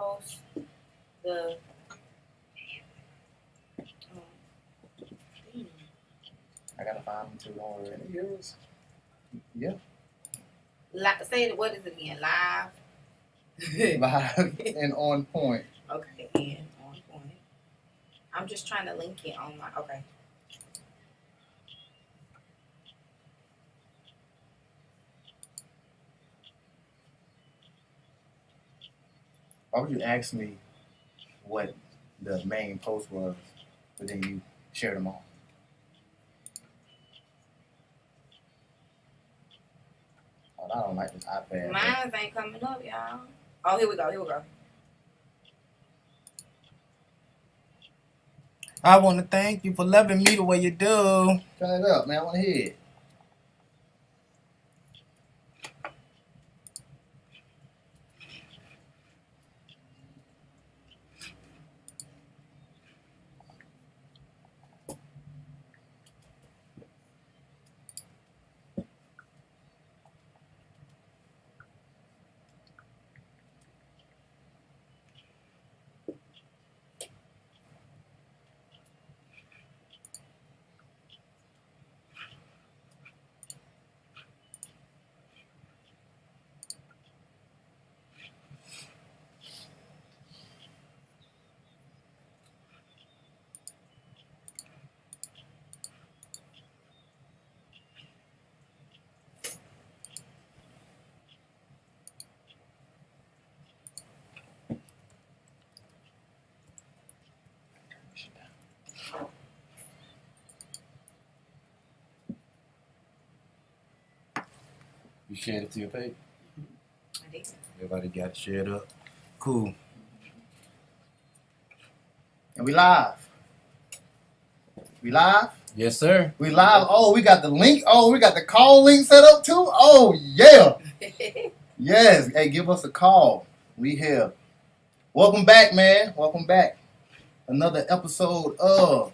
post the I gotta find them too. Don't worry. Yours? Yeah. Say what is it again? Live. Live and on point. Okay, and on point. I'm just trying to link it on my. Okay. Why would you ask me what the main post was, but then you shared them all? Oh, I don't like this iPad. Mine ain't coming up, y'all. Oh, here we go. I want to thank you for loving me the way you do. Turn it up, man. I want to hear it. You shared it to your page? I did. Everybody got it shared up. Cool. And we live. We live? Yes, sir. We live. Oh, we got the link. Oh, we got the call link set up too. Oh, yeah. Yes. Hey, give us a call. We here. Welcome back, man. Welcome back. Another episode of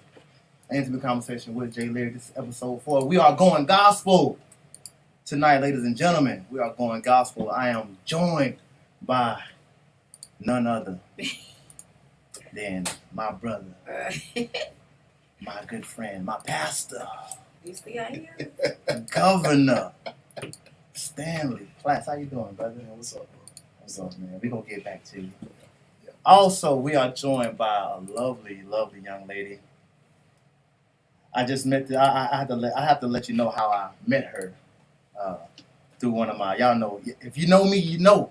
Intimate Conversation with J Lyrik. This is episode 4. We are going gospel tonight, ladies and gentlemen. We are going gospel. I am joined by none other than my brother, my good friend, my pastor, You see, I am. Governor Stanley Platts. How you doing, brother? What's up, bro? What's up, man? We're going to get back to you. Also, we are joined by a lovely, lovely young lady. I just met. I have to let you know how I met her through one of my. Y'all know, if you know me, you know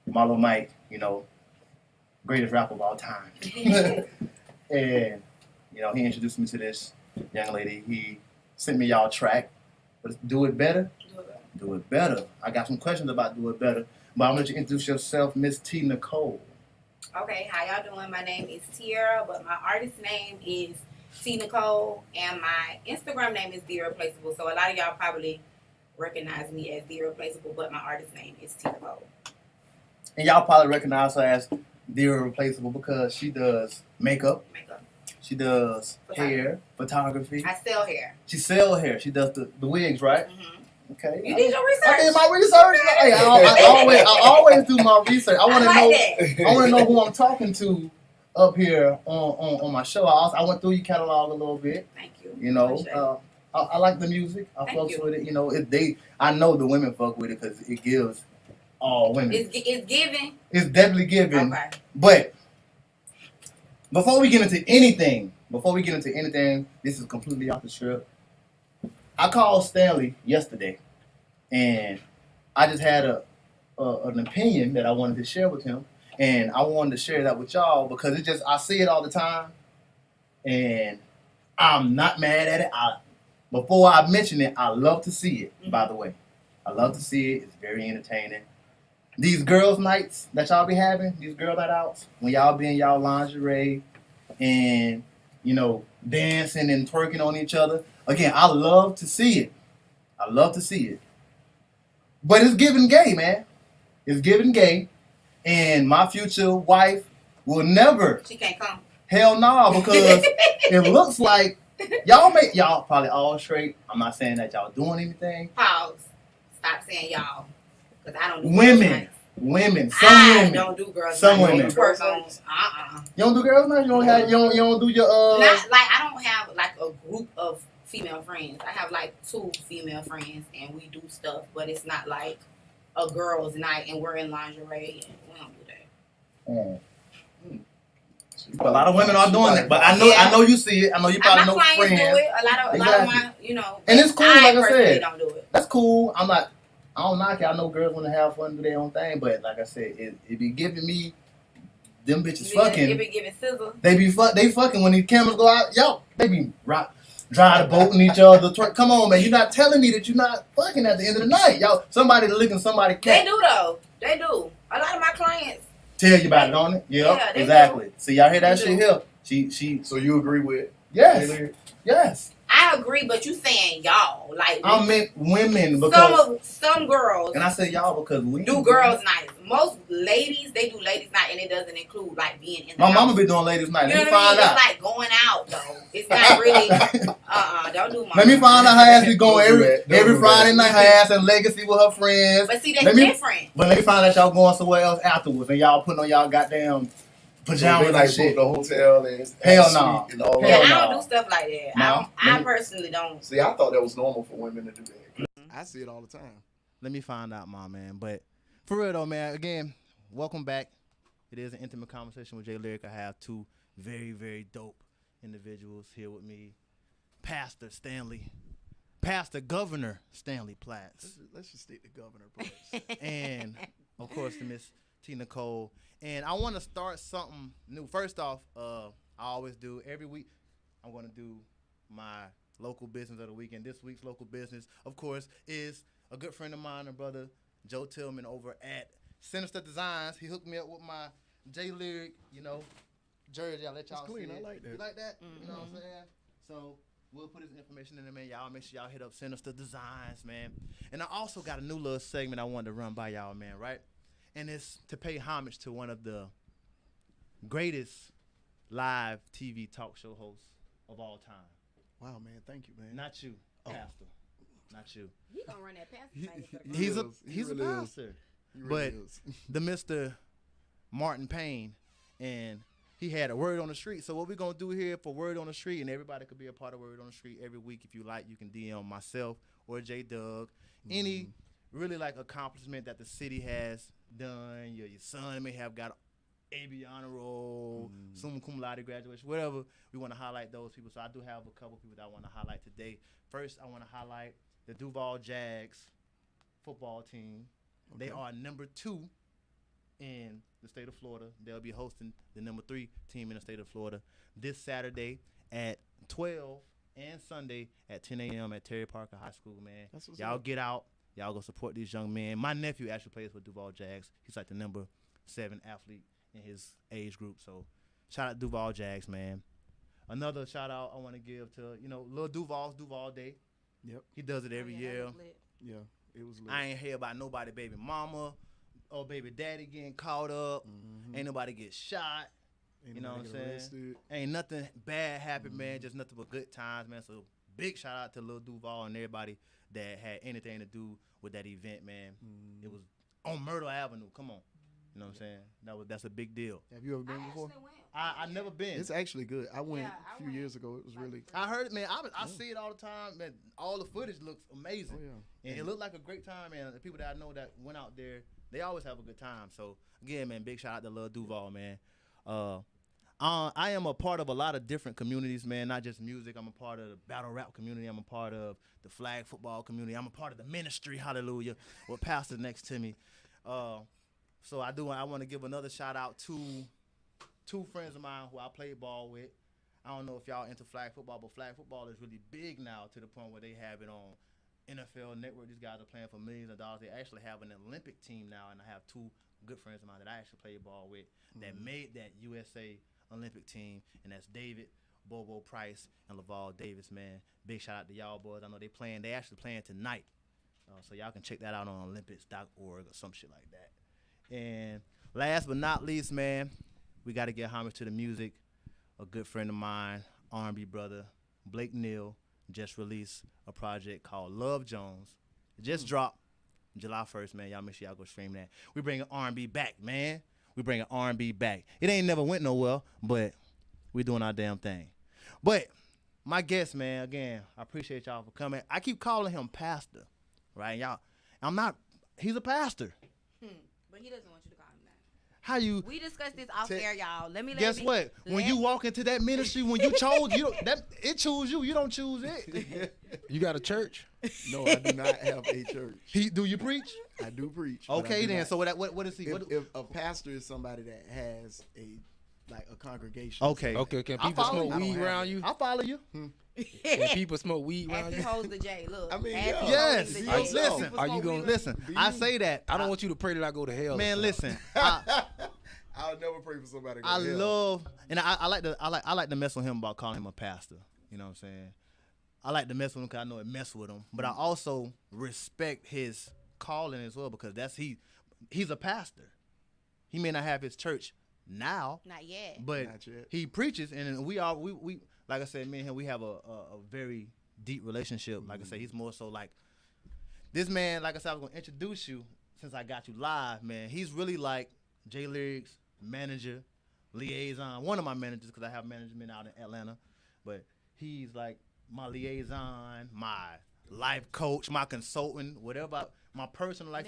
Marlo Mike. You know, greatest rapper of all time. And you know, he introduced me to this young lady. He sent me y'all track. But do it better. Do it better. I got some questions about do it better. But I'm gonna let you introduce yourself, Miss T. Nicole. Okay, how y'all doing? My name is Tiara, but my artist name is T Nicole, and my Instagram name is The Irreplaceable. So a lot of y'all probably recognize me as The Irreplaceable, but my artist name is T Nicole. And y'all probably recognize her as The Irreplaceable because she does makeup. She does hair, photography. I sell hair. She sells hair. She does the wigs, right? Mm-hmm. Okay. You did your research. I did my research. Hey, I always do my research. I want to know. That. I want to know who I'm talking to up here on my show. I went through your catalog a little bit. Thank you. You know, I like the music. I fucks with it. You know, I know the women fuck with it because it gives all women. It's giving. It's definitely giving. Okay. But before we get into anything, this is completely off the script. I called Stanley yesterday, and I just had an opinion that I wanted to share with him, and I wanted to share that with y'all because I see it all the time, and I'm not mad at it. Before I mention it, I love to see it. Mm-hmm. By the way, I love to see it. It's very entertaining. These girls' nights that y'all be having, these girl night outs, when y'all be in y'all lingerie and, you know, dancing and twerking on each other. Again, I love to see it. But it's giving gay, man. It's giving gay. And my future wife will never. She can't come. Hell no, because it looks like y'all probably all straight. I'm not saying that y'all doing anything. Pause. Stop saying y'all. Because I don't do women. women. Some I women. don't do girls. Some night. women. Work on. You don't do girls night? You don't do your Not like I don't have like a group of female friends. I have like 2 female friends, and we do stuff, but it's not like a girls' night and we're in lingerie and we don't do that. A lot of women are doing that, but I know you see it. I know you probably my know clients friends. do it. A lot of my, and it's cool. I Like I said, don't do it. That's cool. I don't knock it. I know girls want to have fun, do their own thing, but like I said, it be giving me them bitches fucking. It be giving sizzle. They fucking when these cameras go out. Yo, they be drive the boat in each other. Come on, man. You're not telling me that you're not fucking at the end of the night. Yo, somebody licking somebody cat. They do though. They do. A lot of my clients tell you about it, don't it? Yep, yeah, exactly. Do. See, y'all hear that shit here? She. So you agree with? Yes. Yes. I agree, but you saying y'all like I meant women because some girls. And I say y'all because we do girls' nights. Most ladies they do ladies' night, and it doesn't include like being in. My mama be doing ladies' night. You Let me know what find I mean? out. It's like going out though. It's not really. Don't do. Let me find out her ass be going every Friday night. Her ass in Legacy with her friends. But see, that's different. But let me find out y'all going somewhere else afterwards, and y'all putting on y'all goddamn pajamas like and shit. The hotel and hell no. Yeah, I don't do stuff like that. No. I personally don't. See, I thought that was normal for women to do that. I see it all the time. Let me find out, my man. But for real though, man, again, welcome back. It is an intimate conversation with J Lyrik. I have 2 very, very dope individuals here with me. Pastor Stanley. Pastor Governor Stanley Platts. Let's just stick to governor first. And of course the Miss T Nicole. And I want to start something new. First off, I always do every week. I'm going to do my local business of the week. And this week's local business, of course, is a good friend of mine and brother, Joe Tillman, over at Sinister Designs. He hooked me up with my J Lyrik, jersey. I'll let y'all see clean. It. I like that. You like that? Mm-hmm. You know what I'm saying? So we'll put his information in there, man. Y'all make sure y'all hit up Sinister Designs, man. And I also got a new little segment I wanted to run by y'all, man, right? And it's to pay homage to one of the greatest live TV talk show hosts of all time. Wow, man. Thank you, man. Not you, Pastor. Not you. He gonna run that pastor. He's a pastor. But the Mr. Martin Payne, and he had a word on the street. So what we're going to do here for Word on the Street, and everybody could be a part of Word on the Street every week if you like. You can DM myself or J Doug. Any really like accomplishment that the city has done. Your son may have got AB honor roll, summa cum laude graduation, whatever. We want to highlight those people. So I do have a couple people that I want to highlight today. First, I want to highlight the Duval Jags football team. Okay. They are number 2 in the state of Florida. They'll be hosting the number 3 team in the state of Florida this Saturday at 12 and Sunday at 10 a.m. at Terry Parker High School, man. Y'all get out. Y'all go support these young men. My nephew actually plays for Duval Jags. He's like the number 7 athlete in his age group. So shout out to Duval Jags, man. Another shout out I want to give to, Lil Duval's Duval Day. Yep. He does it every year. Yeah, it was lit. I ain't hear about nobody baby mama or baby daddy getting caught up. Ain't nobody get shot. You know what I'm saying? Arrested. Ain't nothing bad happened, man. Just nothing but good times, man. So big shout out to Lil Duval and everybody that had anything to do with that event, man. It was on Myrtle Avenue. Come on. You know what I'm saying? That's a big deal. Have you ever been before? I never been. It's actually good. I went a few years ago. It was really. I heard it, man. I see it all the time, man. All the footage looks amazing. Oh, yeah. And it looked like a great time, man. The people that I know that went out there, they always have a good time. So again, man, big shout out to Lil Duval, man. I am a part of a lot of different communities, man. Not just music. I'm a part of the battle rap community. I'm a part of the flag football community. I'm a part of the ministry. Hallelujah. With pastor next to me. So I want to give another shout out to 2 friends of mine who I played ball with. I don't know if y'all into flag football, but flag football is really big now to the point where they have it on NFL Network. These guys are playing for millions of dollars. They actually have an Olympic team now, and I have 2 good friends of mine that I actually played ball with that made that USA Olympic team, and that's David, Bobo Price, and Laval Davis, man. Big shout out to y'all boys. I know they actually playing tonight. So y'all can check that out on Olympics.org or some shit like that. And last but not least, man, we got to get homage to the music. A good friend of mine, R&B brother, Blake Neal, just released a project called Love Jones. It just dropped July 1st, man. Y'all make sure y'all go stream that. We bringing R&B back, man. We bringing R&B back. It ain't never went nowhere, but we doing our damn thing. But my guest, man, again, I appreciate y'all for coming. I keep calling him pastor, right? Y'all, he's a pastor. But he doesn't want you to call him that. How you? We discussed this off air, y'all. Guess what? When you walk into that ministry, when you chose, it choose you. You don't choose it. You got a church? No, I do not have a church. Do you preach? I do preach. but I Okay, do then. not- So what is he? if a pastor is somebody that has a congregation. Okay. Okay, can I people follow smoke you. weed around you? I follow you. Can people smoke weed around As he you? holds the J. Look. I mean, as yeah. he Yes. holds the Are J, you- listen, people are you smoke gonna- weed. Listen, I say that. I don't want you to pray that I go to hell. or Man, something. listen. I'll never pray for somebody. to go I to hell. love, and I like to mess with him about calling him a pastor. You know what I'm saying? I like to mess with him because I know it mess with him. But I also respect his calling as well because he's a pastor. He may not have his church now, Not yet. but Not yet. he preaches, and we like I said, me and him, we have a very deep relationship. Like I said, he's more so like this man. Like I said, I was gonna introduce you since I got you live, man. He's really like J Lyrik's manager, liaison, one of my managers because I have management out in Atlanta, but he's like my liaison, my life coach, my consultant, whatever, my personal life.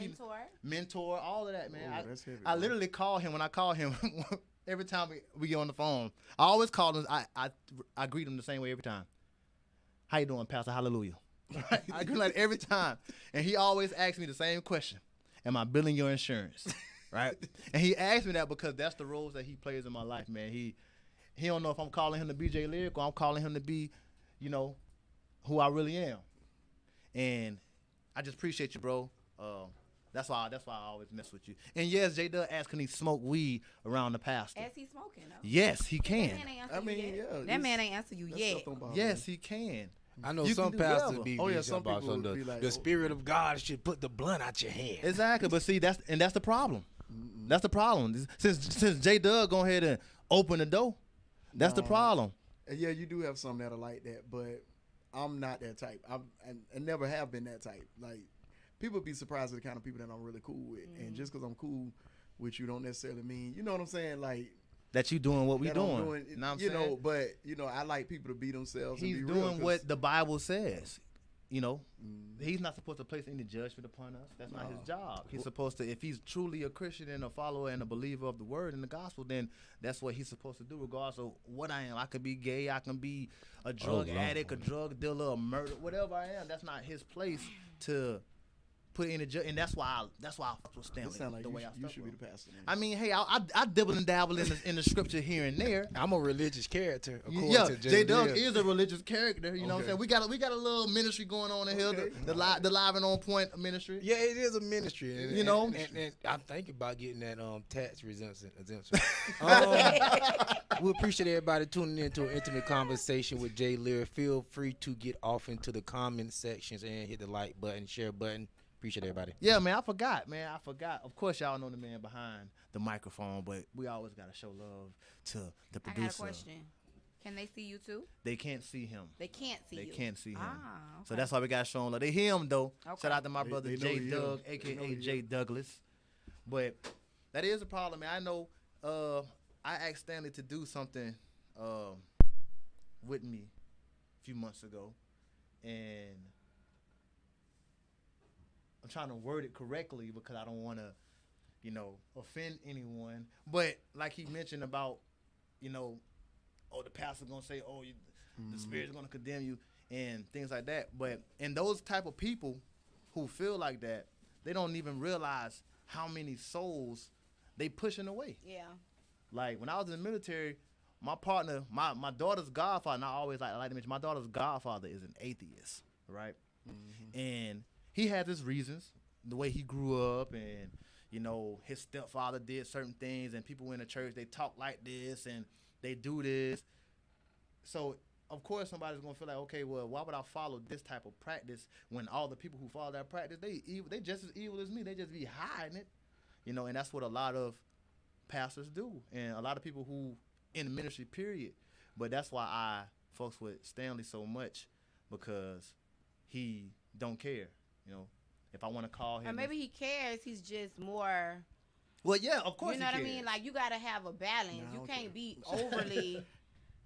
Mentor, all of that, man. Oh, that's heavy, I bro. literally call him when I call him. Every time we get on the phone, I always call him. I greet him the same way every time. How you doing, Pastor? Hallelujah. I greet him like every time, and he always asks me the same question: am I billing your insurance? Right? And he asked me that because that's the roles that he plays in my life, man. He don't know if I'm calling him to be J Lyrik or I'm calling him to be, who I really am. And I just appreciate you, bro. That's why I always mess with you. And yes, J Dub asked, can he smoke weed around the pastor? As he's smoking, though. Yes, he can. That man ain't answer I you mean, yet. yeah. That man ain't answer you That yet. stuff don't bother Yes, me. he can. I know You some can do pastors whatever. be Oh, yeah, bitching some about people something. be like, The oh. spirit of God should put the blunt out your hand. Exactly, but see, that's the problem. That's the problem. Since J Dub go ahead and open the door, that's the No. problem. Yeah, you do have some that are like that, but I'm not that type. I never have been that type. Like, people be surprised at the kind of people that I'm really cool with, and just because I'm cool with you don't necessarily mean, you know what I'm saying? Like, That you doing what we that I'm doing. doing, Know what I'm you know. saying? But I like people to be themselves. He's and be real, doing 'cause- what the Bible says. He's not supposed to place any judgment upon us. That's not his job. He's supposed to, if he's truly a Christian and a follower and a believer of the word and the gospel, then that's what he's supposed to do, regardless of what I am. I could be gay, I can be a drug addict, a drug dealer, a murderer, whatever I am. That's not his place to put any judgment. And that's why I fuck with It Stanley sound like the way you, I you stuck should with be him. the pastor. Man. I mean, hey, I dibble and dabble in the scripture here and there. I'm a religious character, according Yeah, to J Dub Lyrik. is a religious character. You know what I'm Okay. saying? We got a little ministry going on in here, the live and on point ministry. Yeah, it is a ministry. And, You know? and I'm thinking about getting that tax exemption. We appreciate everybody tuning in to an intimate conversation with J Lyrik. Feel free to get off into the comment sections and hit the like button, share button. Appreciate everybody. Yeah, man, I forgot. Of course, y'all know the man behind the microphone, but we always gotta show love to the I producer. got a question. Can they see you too? They can't see him. They can't see They you. can't see him. Ah, So okay. that's why we gotta show him love. They hear him though. Okay. Shout out to my brother they know J he Doug, is. They know aka he J is. Douglas. But that is a problem, man. I know. I asked Stanley to do something with me a few months ago, and I'm trying to word it correctly because I don't want to, offend anyone. But like he mentioned about, the pastor's gonna say, the spirit's gonna condemn you and things like that. But and those type of people who feel like that, they don't even realize how many souls they pushing away. Yeah. Like when I was in the military, my partner, my daughter's godfather, and I like to mention my daughter's godfather is an atheist, right? And he had his reasons, the way he grew up, and his stepfather did certain things, and people in the church they talk like this and they do this. So of course somebody's gonna feel like, okay, well, why would I follow this type of practice when all the people who follow that practice they just as evil as me? They just be hiding it, and that's what a lot of pastors do, and a lot of people who in the ministry period. But that's why I fucks with Stanley so much, because he don't care, If I want to call him, Or maybe he cares. He's just more. well, yeah, of course. You know what I mean? Like you gotta have a balance. Nah, I You don't can't care. be overly.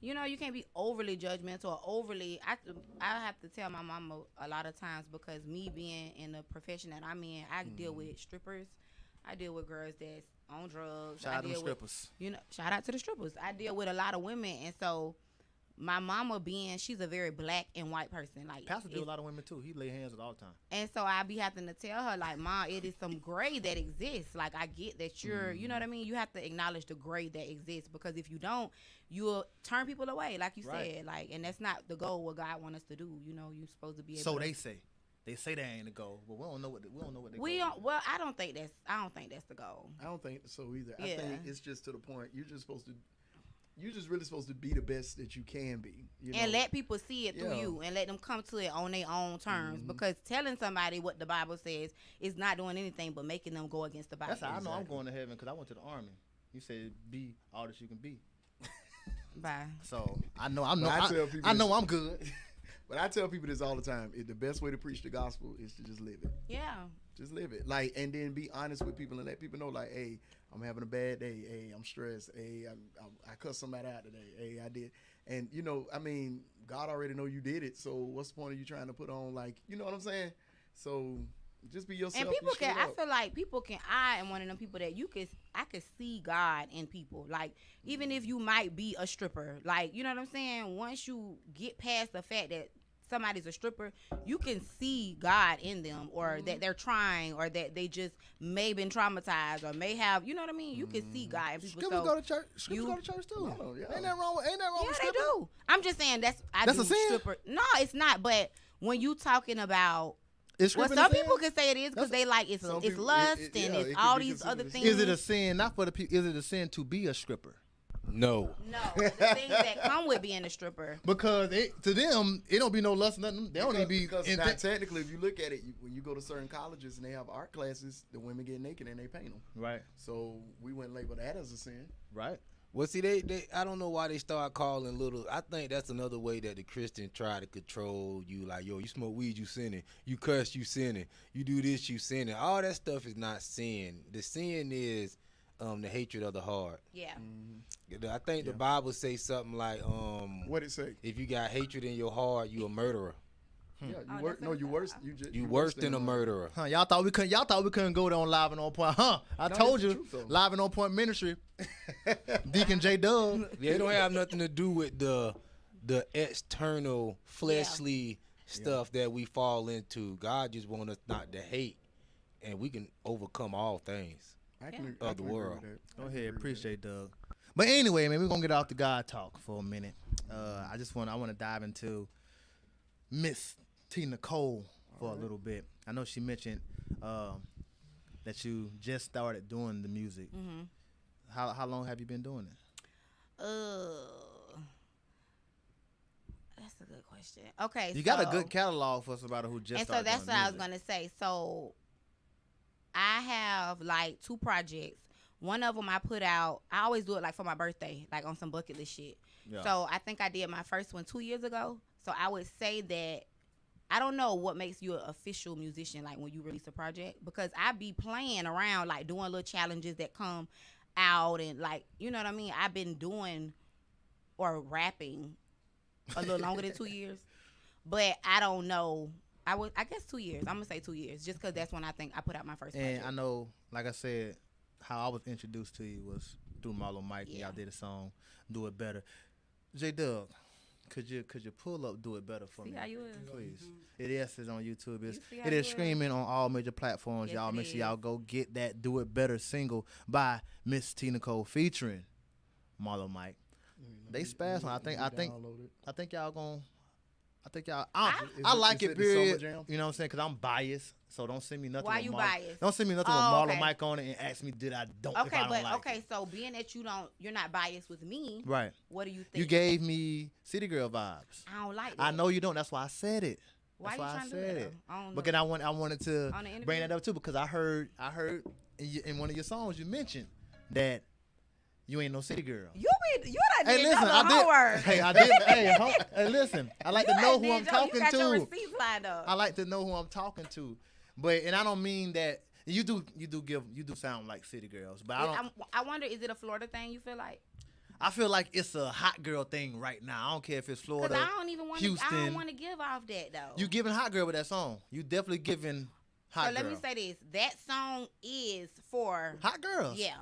You know, you can't be overly judgmental or overly. I have to tell my mama a lot of times because me being in the profession that I'm in, I deal with strippers. I deal with girls that's on drugs. shout I out to them deal with, strippers. you know, shout out to the strippers. I deal with a lot of women, and so my mama she's a very black and white person. Like Pastor deal if- with a lot of women too. He lay hands with all the time. and so I be having to tell her, like, Ma, it is some gray that exists. Like, I get that you're, you know what I mean? You have to acknowledge the gray that exists because if you don't, you'll turn people away, like you Right. said. Like, and that's not the goal what God wants us to do. You know, you're supposed to be able So to. they say. They say that ain't the goal, but we don't know what they We goal don't, is. well, I don't think that's the goal. I don't think so either. I Yeah. think it's just to the point you're just really supposed to be the best that you can be. You And know? let people see it through Yeah. you and let them come to it on their own terms because telling somebody what the Bible says is not doing anything but making them go against the Bible. That's how I know I'm Exactly. going to heaven because I went to the army. You said be all that you can be. Bye. So I know But I tell people I know I'm good. But I tell people this all the time. The best way to preach the gospel is to just live it. Yeah. Just live it. Like, and then be honest with people and let people know, like, hey, I'm having a bad day. Hey, I'm stressed. Hey, I cussed somebody out today. Hey, I did. And, you know, I mean, God already know you did it. So what's the point of you trying to put on, like, you know what I'm saying? So just be yourself. And people be straight can, I up. feel like people can, I am one of them people that I could see God in people. Like, even if you might be a stripper, like, you know what I'm saying? Once you get past the fact that somebody's a stripper, you can see God in them or that they're trying or that they just may been traumatized or may have, you know what I mean? You can see God in people. Scrippers So, go to church. Scrippers you- go to church too. Oh, yeah. Ain't that wrong with yeah, they stripping? do. I'm just saying that's That's do a sin? stripper. No, it's not. But when you talking about, Is well, stripping some a sin? people can say it is because they like it's Some it's people- lust it- and yeah, it's it all could be these other considered a things. sin. Is it a sin? Not for the people. Is it a sin to be a stripper? No. No, the things that come with being a stripper. Because to them, it don't be no lust. Nothing. They don't even be. Because in now, that- technically, if you look at it, when you go to certain colleges and they have art classes, the women get naked and they paint them. Right. So we wouldn't label that as a sin. Right. Well, see, they I don't know why they start calling little. I think that's another way that the Christian try to control you. Like, yo, you smoke weed, you sinning. You cuss, you sinning. You do this, you sinning. All that stuff is not sin. The sin is the hatred of the heart. Yeah. I think the Bible say something like, What it say? if you got hatred in your heart, you a murderer. Yeah, you Oh, worse. that's No, what you it worse. said. You Worse than a murderer. Huh? Y'all thought we couldn't go there on Live and On Point, huh? I No, told it's the you, truth, though. Live and On Point Ministry, Deacon J Dub. Yeah, it don't have nothing to do with the external fleshly stuff that we fall into. God just want us not to hate, and we can overcome all things. I Yeah. can, Of I the can agree world. with that. I Go can ahead, agree with appreciate Doug. But anyway, man, we're gonna get off the God talk for a minute. I want to dive into Miss T Nicole for a little bit. I know she mentioned that you just started doing the music. Mm-hmm. How long have you been doing it? That's a good question. Okay, You got a good catalog for somebody who just and so started that's doing what I was music. gonna say. So I have like 2 projects. One of them I put out. I always do it like for my birthday, like on some bucket list shit. Yeah. So I think I did my first one 2 years ago. So I would say that I don't know what makes you an official musician, like when you release a project, because I be playing around, like doing little challenges that come out and like, you know what I mean? I've been doing or rapping a little longer than 2 years, but I don't know. I guess 2 years. I'm gonna say 2 years, just because that's when I think I put out my first And project. I know, like I said, how I was introduced to you was through Marlo Mike. Yeah. Y'all did a song, "Do It Better." J Doug, could you pull up "Do It Better" for See me, how you is? please? It is on YouTube. You see how It you is is? streaming on all major platforms. Yes, Y'all it make sure is. y'all go get that "Do It Better" single by Miss T Nicole featuring Marlo Mike. They spaz on. I think y'all gonna. I think y'all. I like is it. it the Summer Period. Jam? You know what I'm saying? Because I'm biased, so don't send me nothing. Why with you Marlo- biased? Don't send me nothing Oh, with Marlo okay. Mike on it and ask me did I don't. if Okay, I don't but like okay, it. so being that you're not biased with me, Right. what do you think? You gave me City Girl vibes. I don't like that. I know you don't. That's why I said it. Why That's you why I trying to do said that? it. I don't know. Because I wanted to On the interview? bring that up too because I heard in one of your songs you mentioned that you ain't no city girl. You done Hey, did listen, your I little homework. did. Hey, I did. Hey, listen. I like to know who I'm talking You got your to. receipts lined up. I like to know who I'm talking to. But and I don't mean that you do sound like city girls, but I wonder, is it a Florida thing? You feel like? I feel like it's a hot girl thing right now. I don't care if it's Florida, Because I don't even want to. I Houston. don't want to give off that though. You giving hot girl with that song. You definitely giving hot So girl. let me say this: that song is for hot girls. Yeah,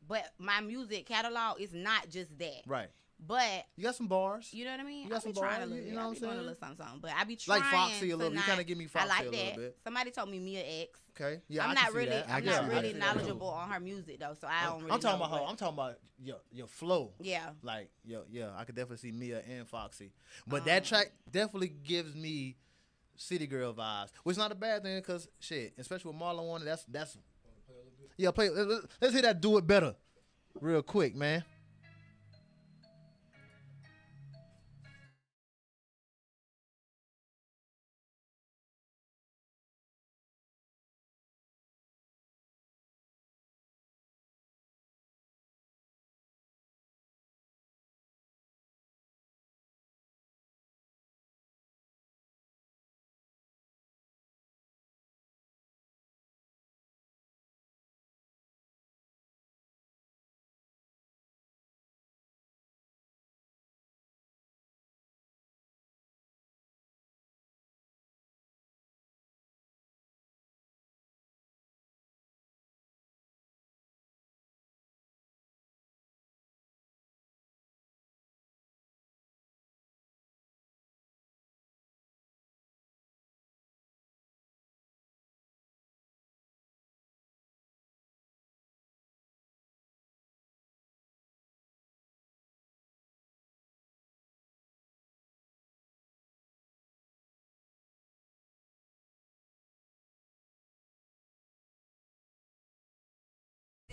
but my music catalog is not just that. Right. But you got some bars. You know what I mean? You got I some be trying bars. a little, You know what I'm saying? A little something. But I be trying like Foxy a little. You kind of give me Foxy I like a little that. bit. Somebody told me Mia X. Okay. Yeah. I'm I not can see really. that. I'm not really knowledgeable on her music though, so I don't really. I'm talking know, about her. I'm talking about your flow. Yeah. Like yeah. I could definitely see Mia and Foxy, but that track definitely gives me city girl vibes, which is not a bad thing because shit, especially with Marlon on it. That's. Yeah. Play. Let's hear that. Do it better, real quick, man.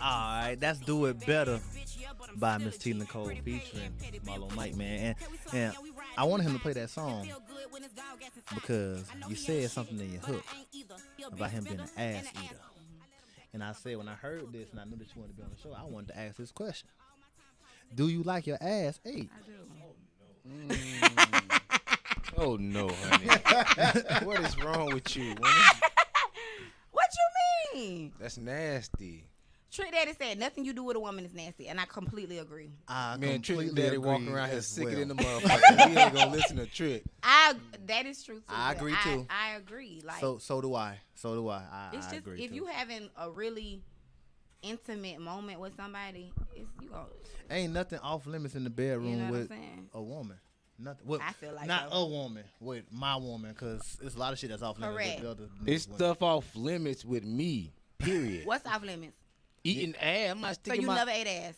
Alright, that's Do It Better by Miss T Nicole featuring Marlo Mike, man. And I wanted him to play that song because you said something in your hook about him being an ass eater. And I said when I heard this and I knew that you wanted to be on the show, I wanted to ask this question. Do you like your ass ate? I do. Oh no, honey. What is wrong with you, woman? What you mean? That's nasty. Trick Daddy said nothing you do with a woman is nasty, and I completely agree. Man, Trick Daddy walking around here as sicker well. than the motherfucker. We ain't gonna listen to Trick. That is true too. I agree too. I agree. Like So do I. It's I just agree if too. you having a really intimate moment with somebody, you go. Ain't nothing off limits in the bedroom You know what I'm with saying? a woman. Nothing. Well, I feel like not so. a woman with my woman, because it's a lot of shit that's off limits Correct. with the other. It's women. stuff off limits with me. Period. What's off limits? Eating ass. I'm not So sticking you my. never ate ass?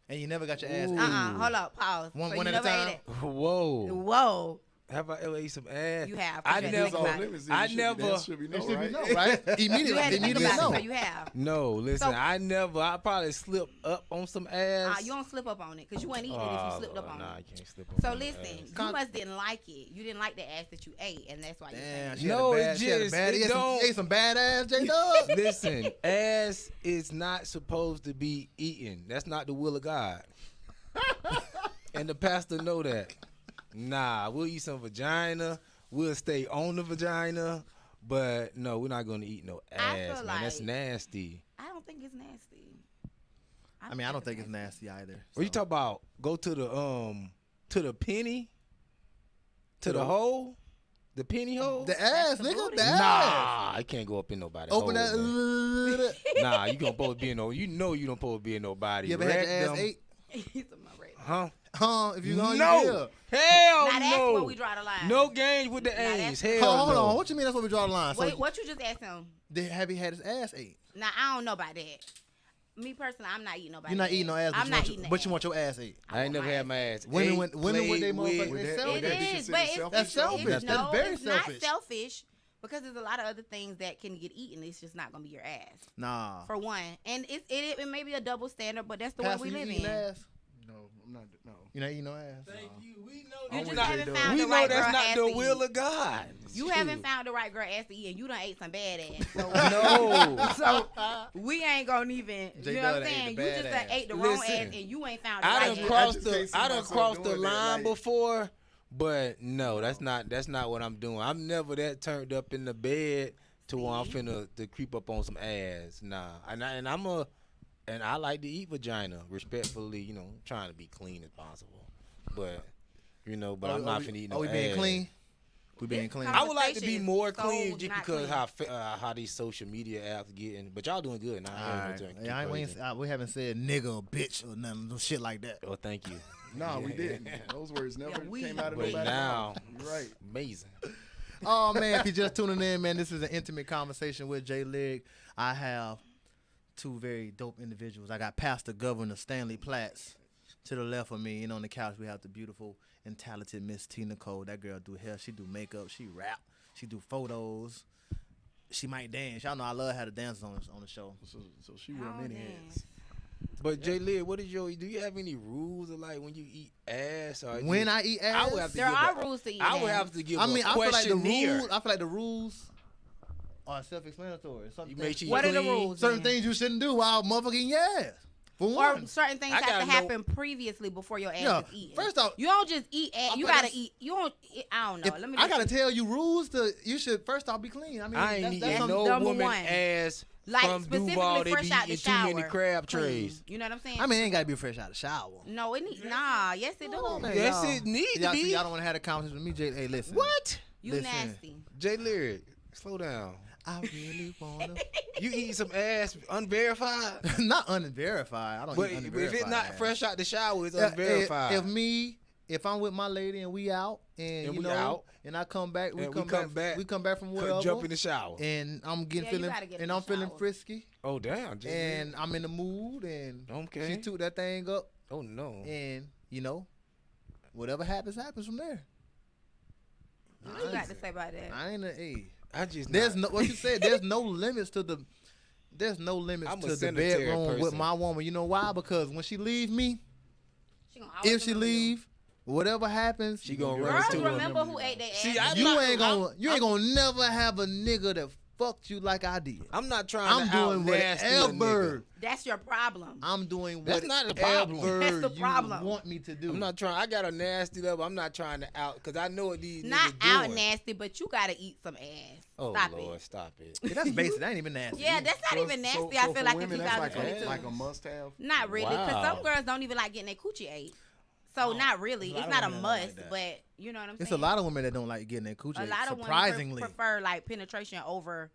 And you never got your ass. Ooh. ate. Hold up, pause. One so at you a never time? ate it? Whoa. Whoa. Have I ever ate some ass? You have. I You should never. think about it. I never. That should be It no, should be right? no, right? You Immediately, had to think immediately about no. it, so you have. No, listen. So- I never. I probably slip up on some ass. You don't slip up on it because you wouldn't eat it if you slipped up on Nah, it. you can't slip up So on no listen, ass. you must didn't like it. You didn't like the ass that you ate, and that's why you Damn, ate she No, had a it bad, she had a just- bad. it You ate some- don't- you ate some bad ass, J Dub. Listen, ass is not supposed to be eaten. That's not the will of God. And the pastor know that. Nah, we'll eat some vagina. We'll stay on the vagina. But no, we're not gonna eat no I ass, feel man. That's like- nasty. I don't think it's nasty. I mean, I don't think it's nasty either. What you so. talk about? Go to the penny? To the hole? The penny hole? The ass, the nigga. booty. The ass. Nah, I can't go up in nobody's Open hole, man. that. Nah, you gonna supposed to be in no. You know you don't supposed to be in nobody. You ever had your ass Rectum. ate? He's a right. Huh? Huh? If you gonna No. you will. Hell Now that's no. where we draw the line. No games with the Now that's- A's. Hell Hold no. on. What you mean? That's where we draw the line. So Wait, what you just asked him? have he had his ass ate? Now I don't know about that. Me personally, I'm not eating nobody. You're not eating no ass, I'm not eating. but you want your ass ate. I ain't never had my ass. Women ate, with they played motherfuckers. with. They It selfish. that be is, considered but it's, selfish? That's selfish. It's, That's no, very it's selfish. not selfish because there's a lot of other things that can get eaten. It's just not gonna be your ass Nah. for one, and it may be a double standard, but that's the Pastor, way we you live eating in. ass? No, I'm not. No. You not eating no ass? Thank you. We know You I'm just with haven't J-Dub. found We the know right that's girl not ass the to will eat. of God. You Shoot. haven't found the right girl ass to eat, and you done ate some bad ass. So, No. so we ain't gonna even. J You know what Dub I'm ate saying? the You bad just ass. done ate the wrong Listen, ass, and you ain't found the I right done girl. crossed just can't see I done myself crossed the doing that, line like- before, but no, that's not what I'm doing. I'm never that turned up in the bed to where I'm finna to creep up on some ass. Nah, and I like to eat vagina respectfully. You know, trying to be clean as possible, but I'm not finna eat no Are we ass. being clean? We being clean. I would like to be Conversation more is clean so just not because clean. how these social media apps getting. But y'all doing good now. We haven't said nigga or bitch or nothing, no shit like that. Oh, thank you. No, we didn't. Those words never came out of But nobody's now, mouth. You're right. amazing. Oh man, if you're just tuning in, man, this is an intimate conversation with J Lyrik. I have two very dope individuals. I got Pastor Governor Stanley Platts to the left of me, and on the couch we have the beautiful and talented Miss T Nicole. That girl do hair, she do makeup, she rap, she do photos, she might dance. Y'all know I love how to dance on the show. So she wear many hats. But J Lyrik, do you have any rules of like when you eat ass or When I eat ass, I would have to There give are rules to eat I would ass. have to give I mean, a I feel questionnaire. like the rules are self-explanatory. You make sure you What are the clean. rules? Certain then? things you shouldn't do while motherfucking your ass. For Or one. certain things I have to gotta know- happen previously before your ass Yeah, is eaten. first off, you don't just eat ass. I'm You like, gotta eat. You don't. I don't know. If Let me. I just- gotta tell you rules to. You should first off be clean. I mean, I ain't that's eating something- no number woman one. ass like from specifically Duval. They fresh be out the eating too shower. many crab clean. trays. You know what I'm saying? I mean, it ain't gotta be fresh out of the shower. no, it need. Nah, yes it do. Oh, man, Yes, y'all- it need to y'all, be. see, y'all don't want to have a conversation with me, Jay. Hey, listen. What? You Listen. nasty. J Lyrik, slow down. I really wanna. You eating some ass unverified? Not unverified. I don't But eat if unverified. it's not ass. fresh out the shower, it's Yeah, unverified. If I'm with my lady and we out and, And you we know out. and I come back, we And come back from Could whatever, jump in the shower. and I'm getting Yeah, you feeling gotta get in and the I'm feeling shower. frisky Oh damn! J and I'm in the mood and Lyrik. Okay. she took that thing up Oh no. and whatever happens from there. What you got to say about that? I ain't a. I just There's not- no what you said. There's no limits to the. There's no limits I'm a to the sanitary bedroom with person. my woman. You know why? Because when she leave me, She gonna always if she remember you. leave, whatever happens, She gonna run Girls into him. remember who ate their ass. See, I- you not- ain't gonna never have a nigga that fucked you like I did. I'm not trying I'm to doing out-nasty a whatever. nigga. That's your problem. I'm doing That's whatever not the problem. That's the you problem. want me to do. I'm not trying. I got a nasty level. I'm not trying to out because I know what these Not niggas out doing. nasty, but you gotta eat some ass. Oh Stop Lord, it. stop it. Yeah, that's basic. That ain't even nasty. Yeah, that's not even nasty. I feel for like women, in that's like 2022. like a must-have. Not really, because Wow. some girls don't even like getting their coochie ate. So not really. there's a It's lot not a of women that don't must, like that. but you know what I'm saying. It's a lot of women that don't like getting their coochie. A lot of surprisingly. women prefer like penetration over.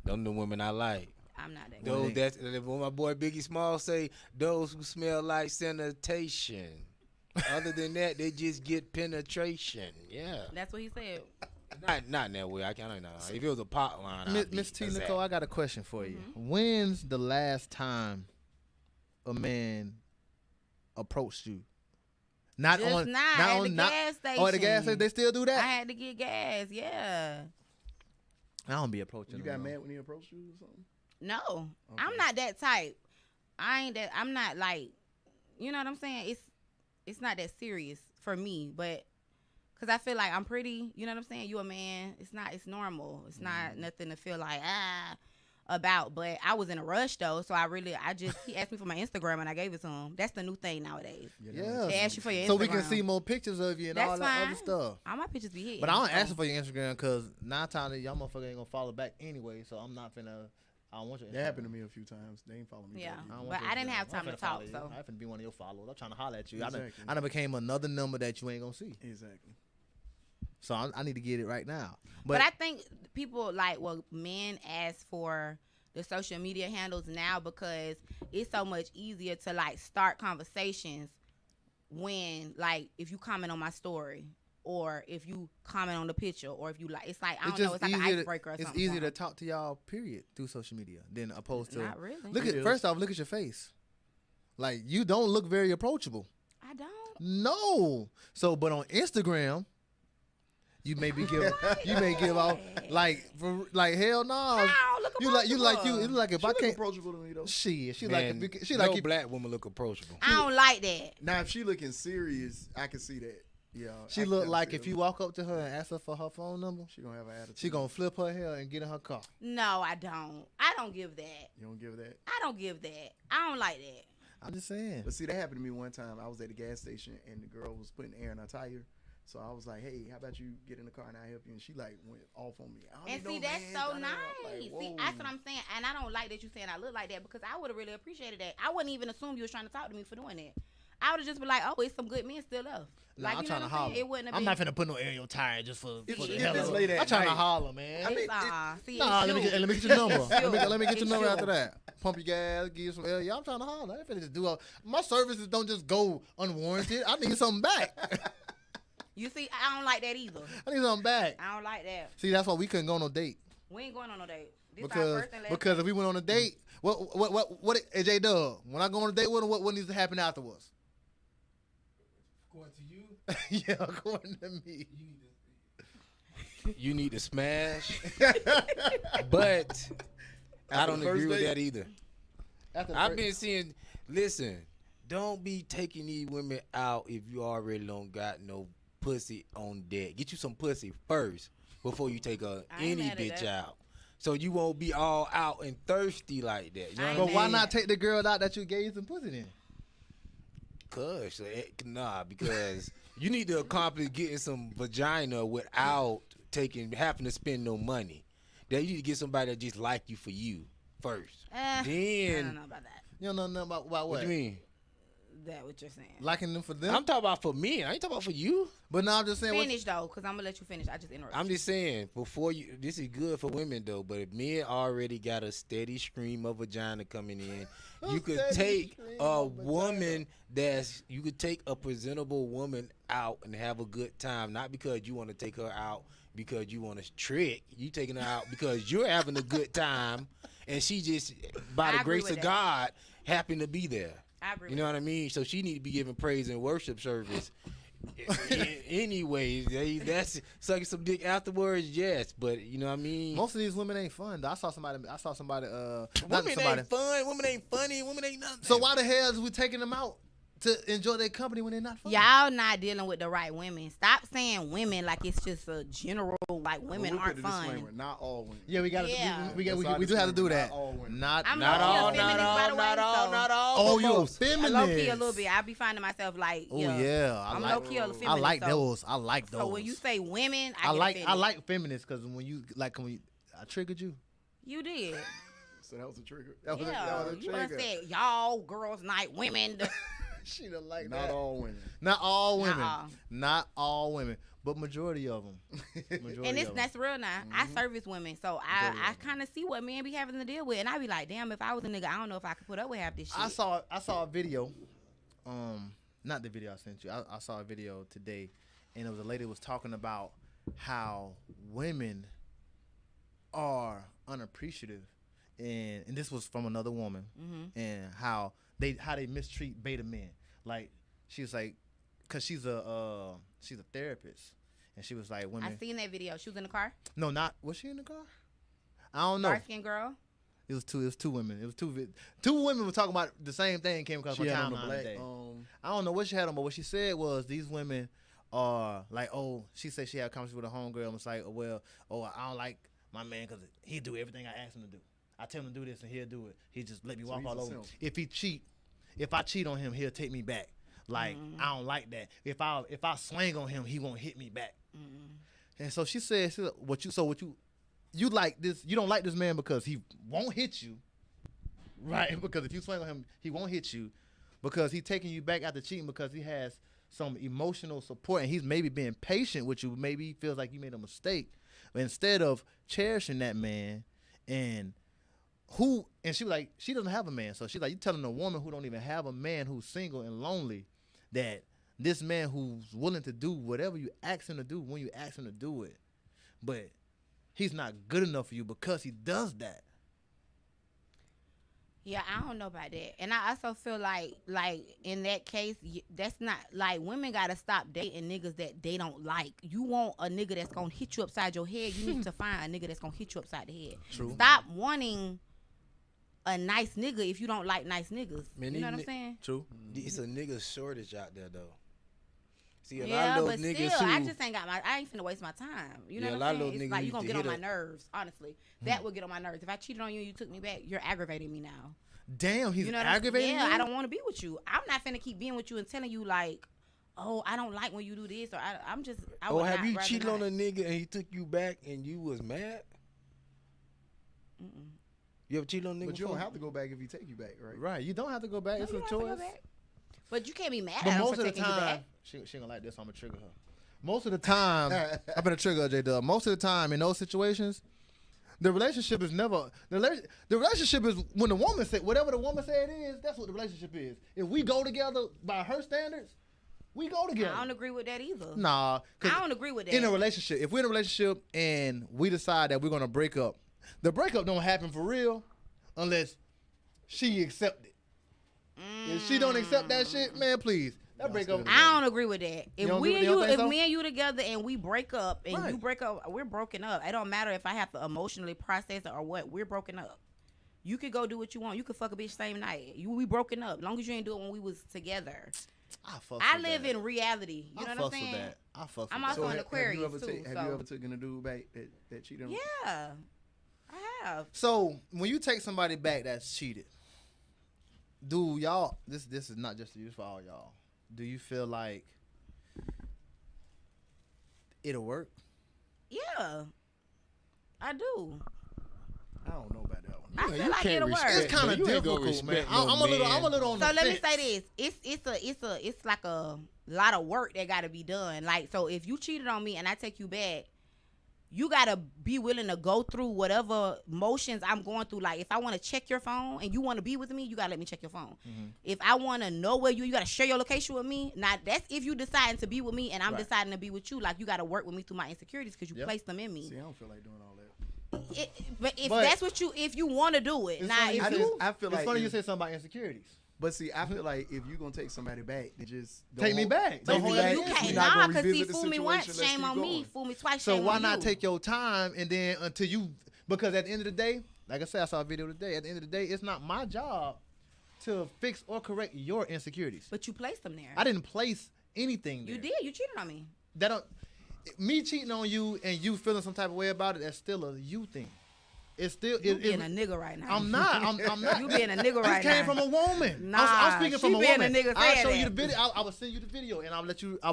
Them the women I like. I'm not that. Those that when my boy Biggie Small say those who smell like sanitation. Other than that, they just get penetration. Yeah, That's what he said. not in that way. I can't know. If it was a pot line, Miss T Nicole, I got a question for you. When's the last time a man approached you? Not Just on, not not at on, the not. gas Oh, at the gas station. station, they still do I that. had to get gas. Yeah. I don't be approaching. You them, got no. mad when he approached you or something? No, I'm not that type. I ain't that. I'm not like, you know what I'm saying. It's not that serious for me, but because I feel like I'm pretty. You know what I'm saying. You a man. It's not. It's normal. It's not nothing to feel like about. But I was in a rush though, so he asked me for my Instagram and I gave it to him. That's the new thing nowadays. Yeah. They ask you for your Instagram. So we can see more pictures of you and That's all that other fine. stuff. All my pictures be hit. But I don't ask for your Instagram because 9 times y'all motherfucker ain't gonna follow back anyway. So I'm not finna. I don't want your. That happened to me a few times. They ain't follow me. Yeah. back either. don't But want I your didn't Instagram. have time I'm to finna talk, follow you. so. I finna be one of your followers. I'm trying to holler at you. Exactly. I done became another number that you ain't gonna see. Exactly. So I need to get it right now. But I think people men ask for the social media handles now because it's so much easier to like start conversations when if you comment on my story or if you comment on the picture or if you it's like I don't know, it's like an icebreaker or something. It's easier for to 'em. talk to y'all, period, through social media than opposed to. Not really. Look It is. first off, look at your face. Like you don't look very approachable. I don't. No. So, but on Instagram, you may give off hell no. I don't look You like approachable. you like if She I look can't. approachable to me though. She Man, like she no like you. black woman look approachable. I don't like that. Now if she looking serious, I can see that. Yeah. She look like if you walk up to her and ask her for her phone number, she gonna have an attitude. she gonna flip her hair and get in her car. No, I don't. I don't give that. You don't give that. I don't give that. I don't like that. I'm just saying. But see, that happened to me one time. I was at the gas station and the girl was putting air in her tire. So I was like, hey, how about you get in the car and I help you? And she like went off on me. I don't And even see, know, that's man. so Da-da-da. nice. Like, See, whoa. that's what I'm saying. And I don't like that you saying I look like that because I would have really appreciated that. I wouldn't even assume you was trying to talk to me for doing that. I would have just been like, oh, it's some good men still left. Nah, Like, I'm you know trying what to I'm holler. saying? It wouldn't have I'm been. not finna put no air in your tire just for If the it's hell of it. late at I'm trying to night. holler, man. I mean, See, Nah, it's let me you. get your number. It's let you. me get your It's number you. after that. Pump your gas, give you some air. Yeah, I'm trying to holler. I ain't finna just do all. My services don't just go unwarranted. I need something back. You see, I don't like that either. I need something back. I don't like that. See, that's why we couldn't go on no date. We ain't going on no date. This our Because first and last because date. if we went on a date, what J Dub, when I go on a date with him, what needs to happen afterwards? According to you, Yeah, according to me. you need to smash. But I don't the first agree with date? that either. After the I've first- been seeing. Listen, don't be taking these women out if you already don't got no pussy on deck. Get you some pussy first before you take I ain't any mad at bitch that. out. So you won't be all out and thirsty like that. You know I what I But why mean? not take the girl out that you gave some pussy then? Because you need to accomplish getting some vagina without having to spend no money. That you need to get somebody that just like you for you first. I Then don't know about that. You don't know nothing about what? what you mean? That what you're saying. Liking them for them? I'm talking about for me. I ain't talking about for you. But no, I'm just saying. Finish though, because I'm gonna let you finish. I just interrupted. I'm just saying, before you, this is good for women though, but if men already got a steady stream of vagina coming in, you could Steady take stream a of vagina. woman you could take a presentable woman out and have a good time, not because you want to take her out because you want to trick. You taking her out because you're having a good time, and she just, by I the agree grace with of that. God, happened to be there. I agree. You know what I mean? So she need to be giving praise and worship service. Anyways, that's sucking some dick afterwards, yes. But you know what I mean? Most of these women ain't fun. Though. I saw somebody. Not Women somebody. ain't fun. Women ain't funny. Women ain't nothing. So why the hell is we taking them out to enjoy their company when they're not fun? Y'all not dealing with the right women. Stop saying women like it's just a general like women We'll put aren't the fun. disclaimer, not all women. Yeah, we got to. Yeah. We do have to do that. Not all women. Not I'm Not low-key a all, feminist, not by all, the way, not all, so- not all. Oh, but you a most. feminist? Low key a little bit. I be finding myself like Oh yeah, I I'm like. low key a feminist. I like so, those. I like those. So when you say women, I like offended. feminists because when you I triggered you. You did. So that was a trigger. That was Yeah, a you done trigger. said y'all girls night women. She don't like Not that. all women. Not all women. Nuh-uh. Not all women, but majority of them. And that's real now. I service women, so I kind of see what men be having to deal with, and I be like, damn, if I was a nigga, I don't know if I could put up with half this shit. I saw a video, not the video I sent you. I saw a video today, and it was a lady was talking about how women are unappreciative, and this was from another woman, and how they mistreat beta men. Like she was like, cause she's a therapist, and she was like, women. I seen that video. She was in the car. No, not was she in the car? I don't know. Dark skinned girl. It was two women. It was two women were talking about the same thing. Came across She my had on the timeline black. today. I don't know what she had on, but what she said was these women are like, oh, she said she had a conversation with a homegirl and was like, I don't like my man because he do everything I ask him to do. I tell him to do this and he'll do it. He just let me walk he's all a over. simp. If I cheat on him, he'll take me back. Like I don't like that. If I swing on him, he won't hit me back. And so she said, you like this? You don't like this man because he won't hit you, right? Because if you swing on him, he won't hit you, because he's taking you back after cheating because he has some emotional support and he's maybe being patient with you. Maybe he feels like you made a mistake, but instead of cherishing that man, and she was like, she doesn't have a man, so she's like, you telling a woman who don't even have a man, who's single and lonely, that this man who's willing to do whatever you ask him to do when you ask him to do it, but he's not good enough for you because he does that. Yeah, I don't know about that. And I also feel like in that case, that's not like women gotta stop dating niggas that they don't like. You want a nigga that's gonna hit you upside your head. You need to find a nigga that's gonna hit you upside the head. True. Stop wanting a nice nigga if you don't like nice niggas. Man, you know these what I'm saying? True. It's a nigga shortage out there though. See, a lot Yeah, of but those niggas still, who, I just ain't got I ain't finna waste my time. You know Yeah, what a lot I'm of saying? those It's niggas like you used gonna to get on my hit nerves, honestly. That would get on my nerves. If I cheated on you and you took me back, you're aggravating me now. Damn, he's You know what aggravating I'm saying? Yeah, you? I don't want to be with you. I'm not finna keep being with you and telling you like, oh, I don't like when you do this, or I'm just. I Oh, would have not you rather cheated not. on a nigga and he took you back and you was mad? Mm-mm. You ever cheated on a nigga? But you don't before? have to go back if he take you back, right? Right. You don't have to go back. No, It's you a don't have to go choice. back. But you can't be mad But at him most for of the taking you time, back. she gonna like this. So I'm gonna trigger her. Most of the time, I'm gonna trigger her, J-Dub. Most of the time in those situations, the relationship is never the relationship is when the woman said whatever the woman said it is. That's what the relationship is. If we go together by her standards, we go together. I don't agree with that either. Nah, 'cause I don't agree with that. in a relationship, if we're in a relationship and we decide that we're gonna break up, the breakup don't happen for real unless she accept it. If she don't accept that shit, man, please. That Y'all breakup. still I don't agree with that. If don't we agree- and you don't you, think if so? me and you together and we break up and Right. you break up, we're broken up. It don't matter if I have to emotionally process it or what. We're broken up. You could go do what you want. You could fuck a bitch same night. We broken up. Long as you ain't do it when we was together. I live in reality. You know what I'm saying? I fuck I'm with also that. an have you Aquarius, ever too, have so- you ever taken a dude back that cheated on? Yeah, I have. So when you take somebody back that's cheated, do y'all? This is not just used for all y'all. Do you feel like it'll work? Yeah, I do. I don't know about that one. I feel like it'll work. It's kind of You ain't gonna difficult, man. respect I'm no a little man. on So the let me fence. say this: it's like a lot of work that got to be done. Like, so if you cheated on me and I take you back, you gotta be willing to go through whatever motions I'm going through. Like, if I want to check your phone and you want to be with me, you gotta let me check your phone. Mm-hmm. If I want to know where you gotta share your location with me. Now that's if you deciding to be with me and I'm Right. deciding to be with you. Like, you gotta work with me through my insecurities because you Yep. placed them in me. See, I don't feel like doing all that. But if But- that's what if you want to do it, It's now funny if you you say- I feel it's like funny you if- say something about insecurities. But see, I feel like if you're gonna take somebody back, then just Take me back. But Don't Take me hold see, back. it you against can't, me. We're not nah, gonna because see, revisit the fool me once, situation. Let's shame keep on me. going. Fool me twice, So shame why on not you. take your time and then until you? Because at the end of the day, like I said, I saw a video today. At the end of the day, it's not my job to fix or correct your insecurities. But you placed them there. I didn't place anything there. You did. You cheated on me. That don't. Me cheating on you and you feeling some type of way about it. That's still a you thing. It's still. You being a nigga right now. I'm not. I'm not. You being a nigga right This came now. from a woman. Nah, I'm speaking from she a being a woman. nigga I'll saying show you that. the video. I will send you the video and I will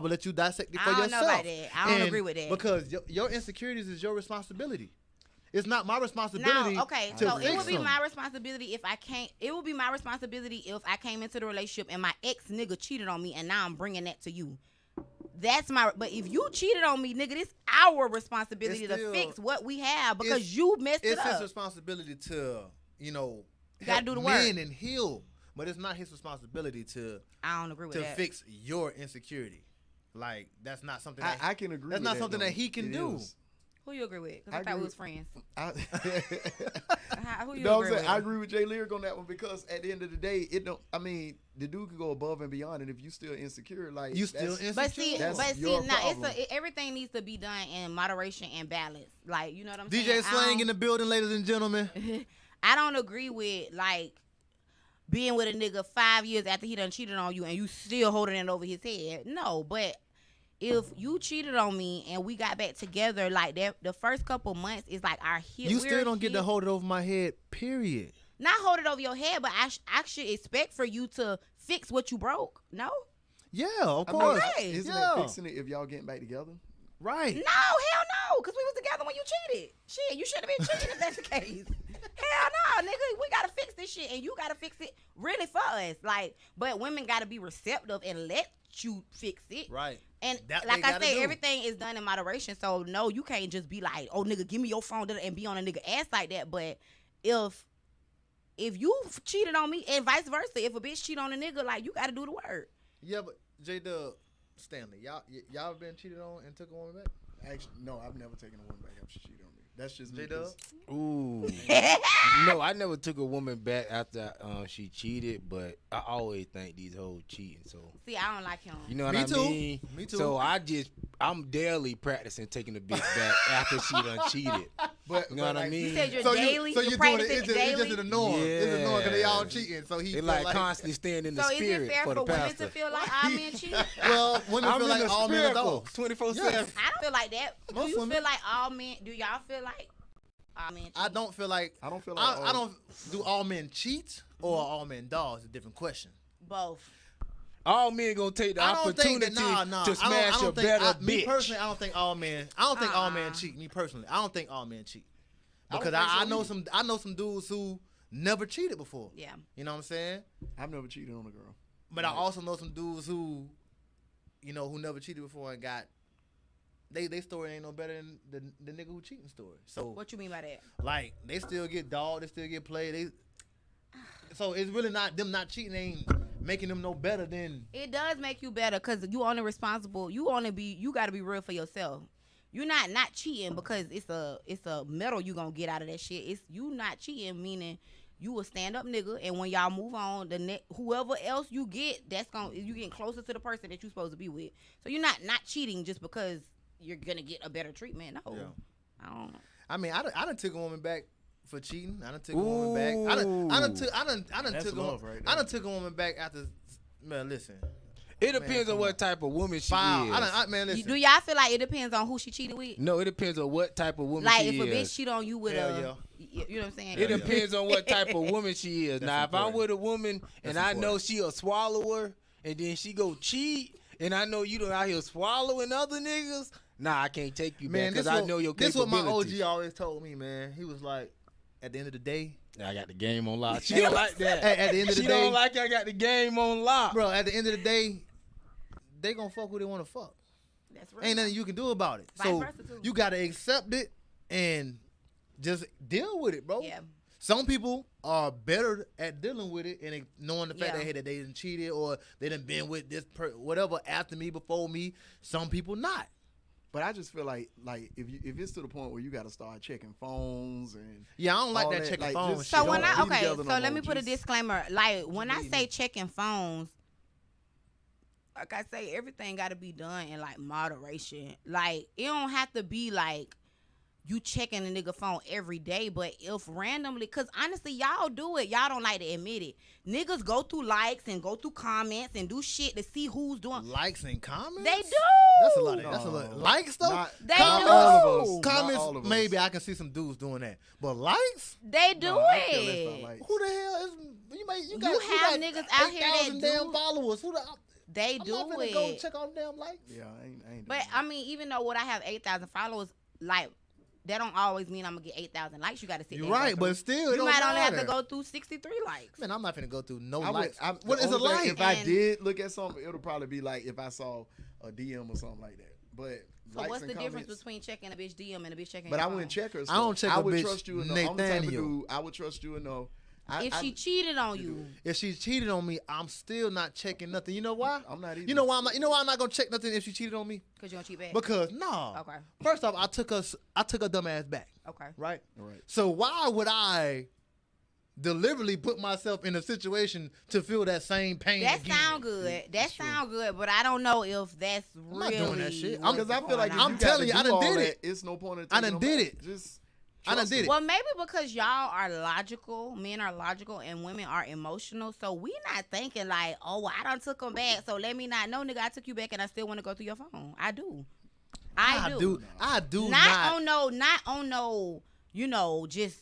let you dissect it I for don't yourself. know about that. I don't And agree with that. because your insecurities is your responsibility. It's not my responsibility. Now, okay, to so it fix would be them. my responsibility if I can't. It would be my responsibility if I came into the relationship and my ex nigga cheated on me, and now I'm bringing that to you. That's my. But if you cheated on me, nigga, it's our responsibility It's still- to fix what we have because it's- you messed it It's his up. responsibility to gotta help do the men work. and heal, but it's not his responsibility to I don't agree with that. fix your insecurity. Like that's not something. I can agree. That's with not something though. that he can It do. is. Who you agree with? Because I I thought we agree was friends. I, Who you no, I'm agree saying with? I agree with J Lyrik on that one because at the end of the day, it don't. I mean, the dude could go above and beyond, and if you still insecure, like You still that's- insecure. But see, That's your now problem. everything needs to be done in moderation and balance. Like, you know what I'm saying? DJ Slang in the building, ladies and gentlemen. I don't agree with like being with a nigga 5 years after he done cheated on you and you still holding it over his head. No, but if you cheated on me and we got back together, like that, the first couple months is like our heel. You still don't get to hold it over my head. Period. Not hold it over your head, but I should expect for you to fix what you broke. No, Yeah, of I mean, course. Okay. isn't Yeah. that fixing it if y'all getting back together? Right. no, hell no, because we was together when you cheated. Shit, you shouldn't have been cheating if that's the case. Hell no, nigga, we gotta fix this shit, and you gotta fix it really for us. Like, but women gotta be receptive and let you fix it. Right. And That like they I gotta said, do. everything is done in moderation. So no, you can't just be like, "Oh, nigga, give me your phone," and be on a nigga ass like that. But if you cheated on me and vice versa, if a bitch cheat on a nigga, like you got to do the work. Yeah, but J Dub, Stanley, y'all been cheated on and took a woman back? Actually, no, I've never taken a woman back after she cheated on me. That's just me. J-Dub? 'cause Ooh. No, I never took a woman back after she cheated, but I always think these hoes cheating. So See, I don't like him. you know what Me I too. mean? Me too. So I'm daily practicing taking the bitch back after she done cheated. But You know what I like, mean? You said you're So daily. so you you're doing it. practice It's just daily. in the norm. It's a norm because they all Yeah. cheating. So he They feel like constantly staying in the So is it spirit fair for for the women pastor. to feel like all men cheat? Well, women I'm feel in like the all men are spiritual, dogs. 24/7. I don't feel like that. Do Most you women. feel like all men? Do y'all feel like all men cheat? I don't feel like I don't feel like I don't do all men cheat or all men dogs. It's a different question. Both. All men gonna take the I don't think opportunity that, to smash a better bitch. Me personally, I don't think all men. I don't think all men cheat. Me personally, I don't think all men cheat because I know some dudes who never cheated before. Yeah. You know what I'm saying? I've never cheated on a girl. But I also know some dudes who, who never cheated before and got. They story ain't no better than the nigga who cheating story. So What you mean by that? like they still get dogged, they still get played. So it's really not them not cheating ain't making them no better than. It does make you better because you only responsible. You got to be real for yourself. You're not cheating because it's a medal you gonna get out of that shit. It's you not cheating, meaning you a stand up nigga, and when y'all move on, whoever else you get, you getting closer to the person that you supposed to be with. So you're not cheating just because you're gonna get a better treatment. No, Yeah. I don't know. I mean, I done took a woman back for cheating. I done took a woman back. I done took a woman back after. Man, listen. It depends on what type of woman she Foul. is. Man, listen. Do y'all feel like it depends on who she cheated with? No, it depends on what type of woman Like she if a is. bitch cheat on you with Hell you know what I'm saying? It depends on what type of woman she is. Now, if I'm important. with a woman and That's I know important. she a swallower, and then she go cheat, and I know you done out here swallowing other niggas, nah, I can't take you back because I know your This capabilities. what my OG always told me, man. He was like, at the end of the day, I got the game on lock. She don't like that. at the end of the She day, don't like I got the game on lock. bro. At the end of the day, they gonna fuck who they want to fuck. That's right. Ain't nothing you can do about it. Vice So versa, too. you gotta accept it and just deal with it, bro. Yeah. Some people are better at dealing with it and knowing the fact Yeah. that they done cheated or they done been with this whatever after me, before me. Some people not. But I just feel like if it's to the point where you got to start checking phones and Yeah, I don't like all that that, checking like, phone just shit. So when Don't I be together no let me more. put a Just- disclaimer. Like when I leave say it. checking phones, like I say, everything got to be done in like moderation. Like it don't have to be like you checking a nigga phone every day, but if randomly, cause honestly, y'all do it. Y'all don't like to admit it. Niggas go through likes and go through comments and do shit to see who's doing. Likes and comments. They do. That's a lot. That's a No. lot. Likes though. Not- They not do. all of us. Not Comments. all of us. Maybe I can see some dudes doing that, but likes. They do No, I feel that's not it. like- Who the hell is you got have niggas out here that 8,000 damn do- followers. Who the? They I'm do not gonna it. go check on damn likes. Yeah, I ain't doing But that. I mean, even though what I have 8,000 followers, like that don't always mean I'm gonna get 8,000 likes. You gotta sit. You're there and right, go but through. still, it you don't might only have matter. to go through 63 likes. Man, I'm not finna go through no I would- likes. I- What the is a only thing, like? If I And- did look at something, it'll probably be like if I saw a DM or something like that. But So likes what's and the difference comments- between checking a bitch DM and a bitch checking? But your I phone? wouldn't check her. I don't check I a would bitch trust you enough. I'm the type of Nathaniel. dude. I would trust you enough. If she cheated on you, If she cheated on me, I'm still not checking nothing. You know why? I'm not either. You know why I'm not gonna check nothing if she cheated on me? because you don't cheat back. Because no. Okay. First off, I took her dumb ass back. Okay. Right? All right. So why would I deliberately put myself in a situation to feel that same pain? That again? sound good. That sound good, but I don't know if that's I'm really. not doing that shit. what's Because I feel going like if on. I'm you telling gotta you, I do done all did that, it. It's no point in I taking done them did back. it. Just I done trust did them. it. Well, maybe because y'all are logical, men are logical, and women are emotional. So we not thinking like, oh, I done took them back, so let me not know, nigga, I took you back, and I still want to go through your phone. I do. I do. I do Not on no, you know, just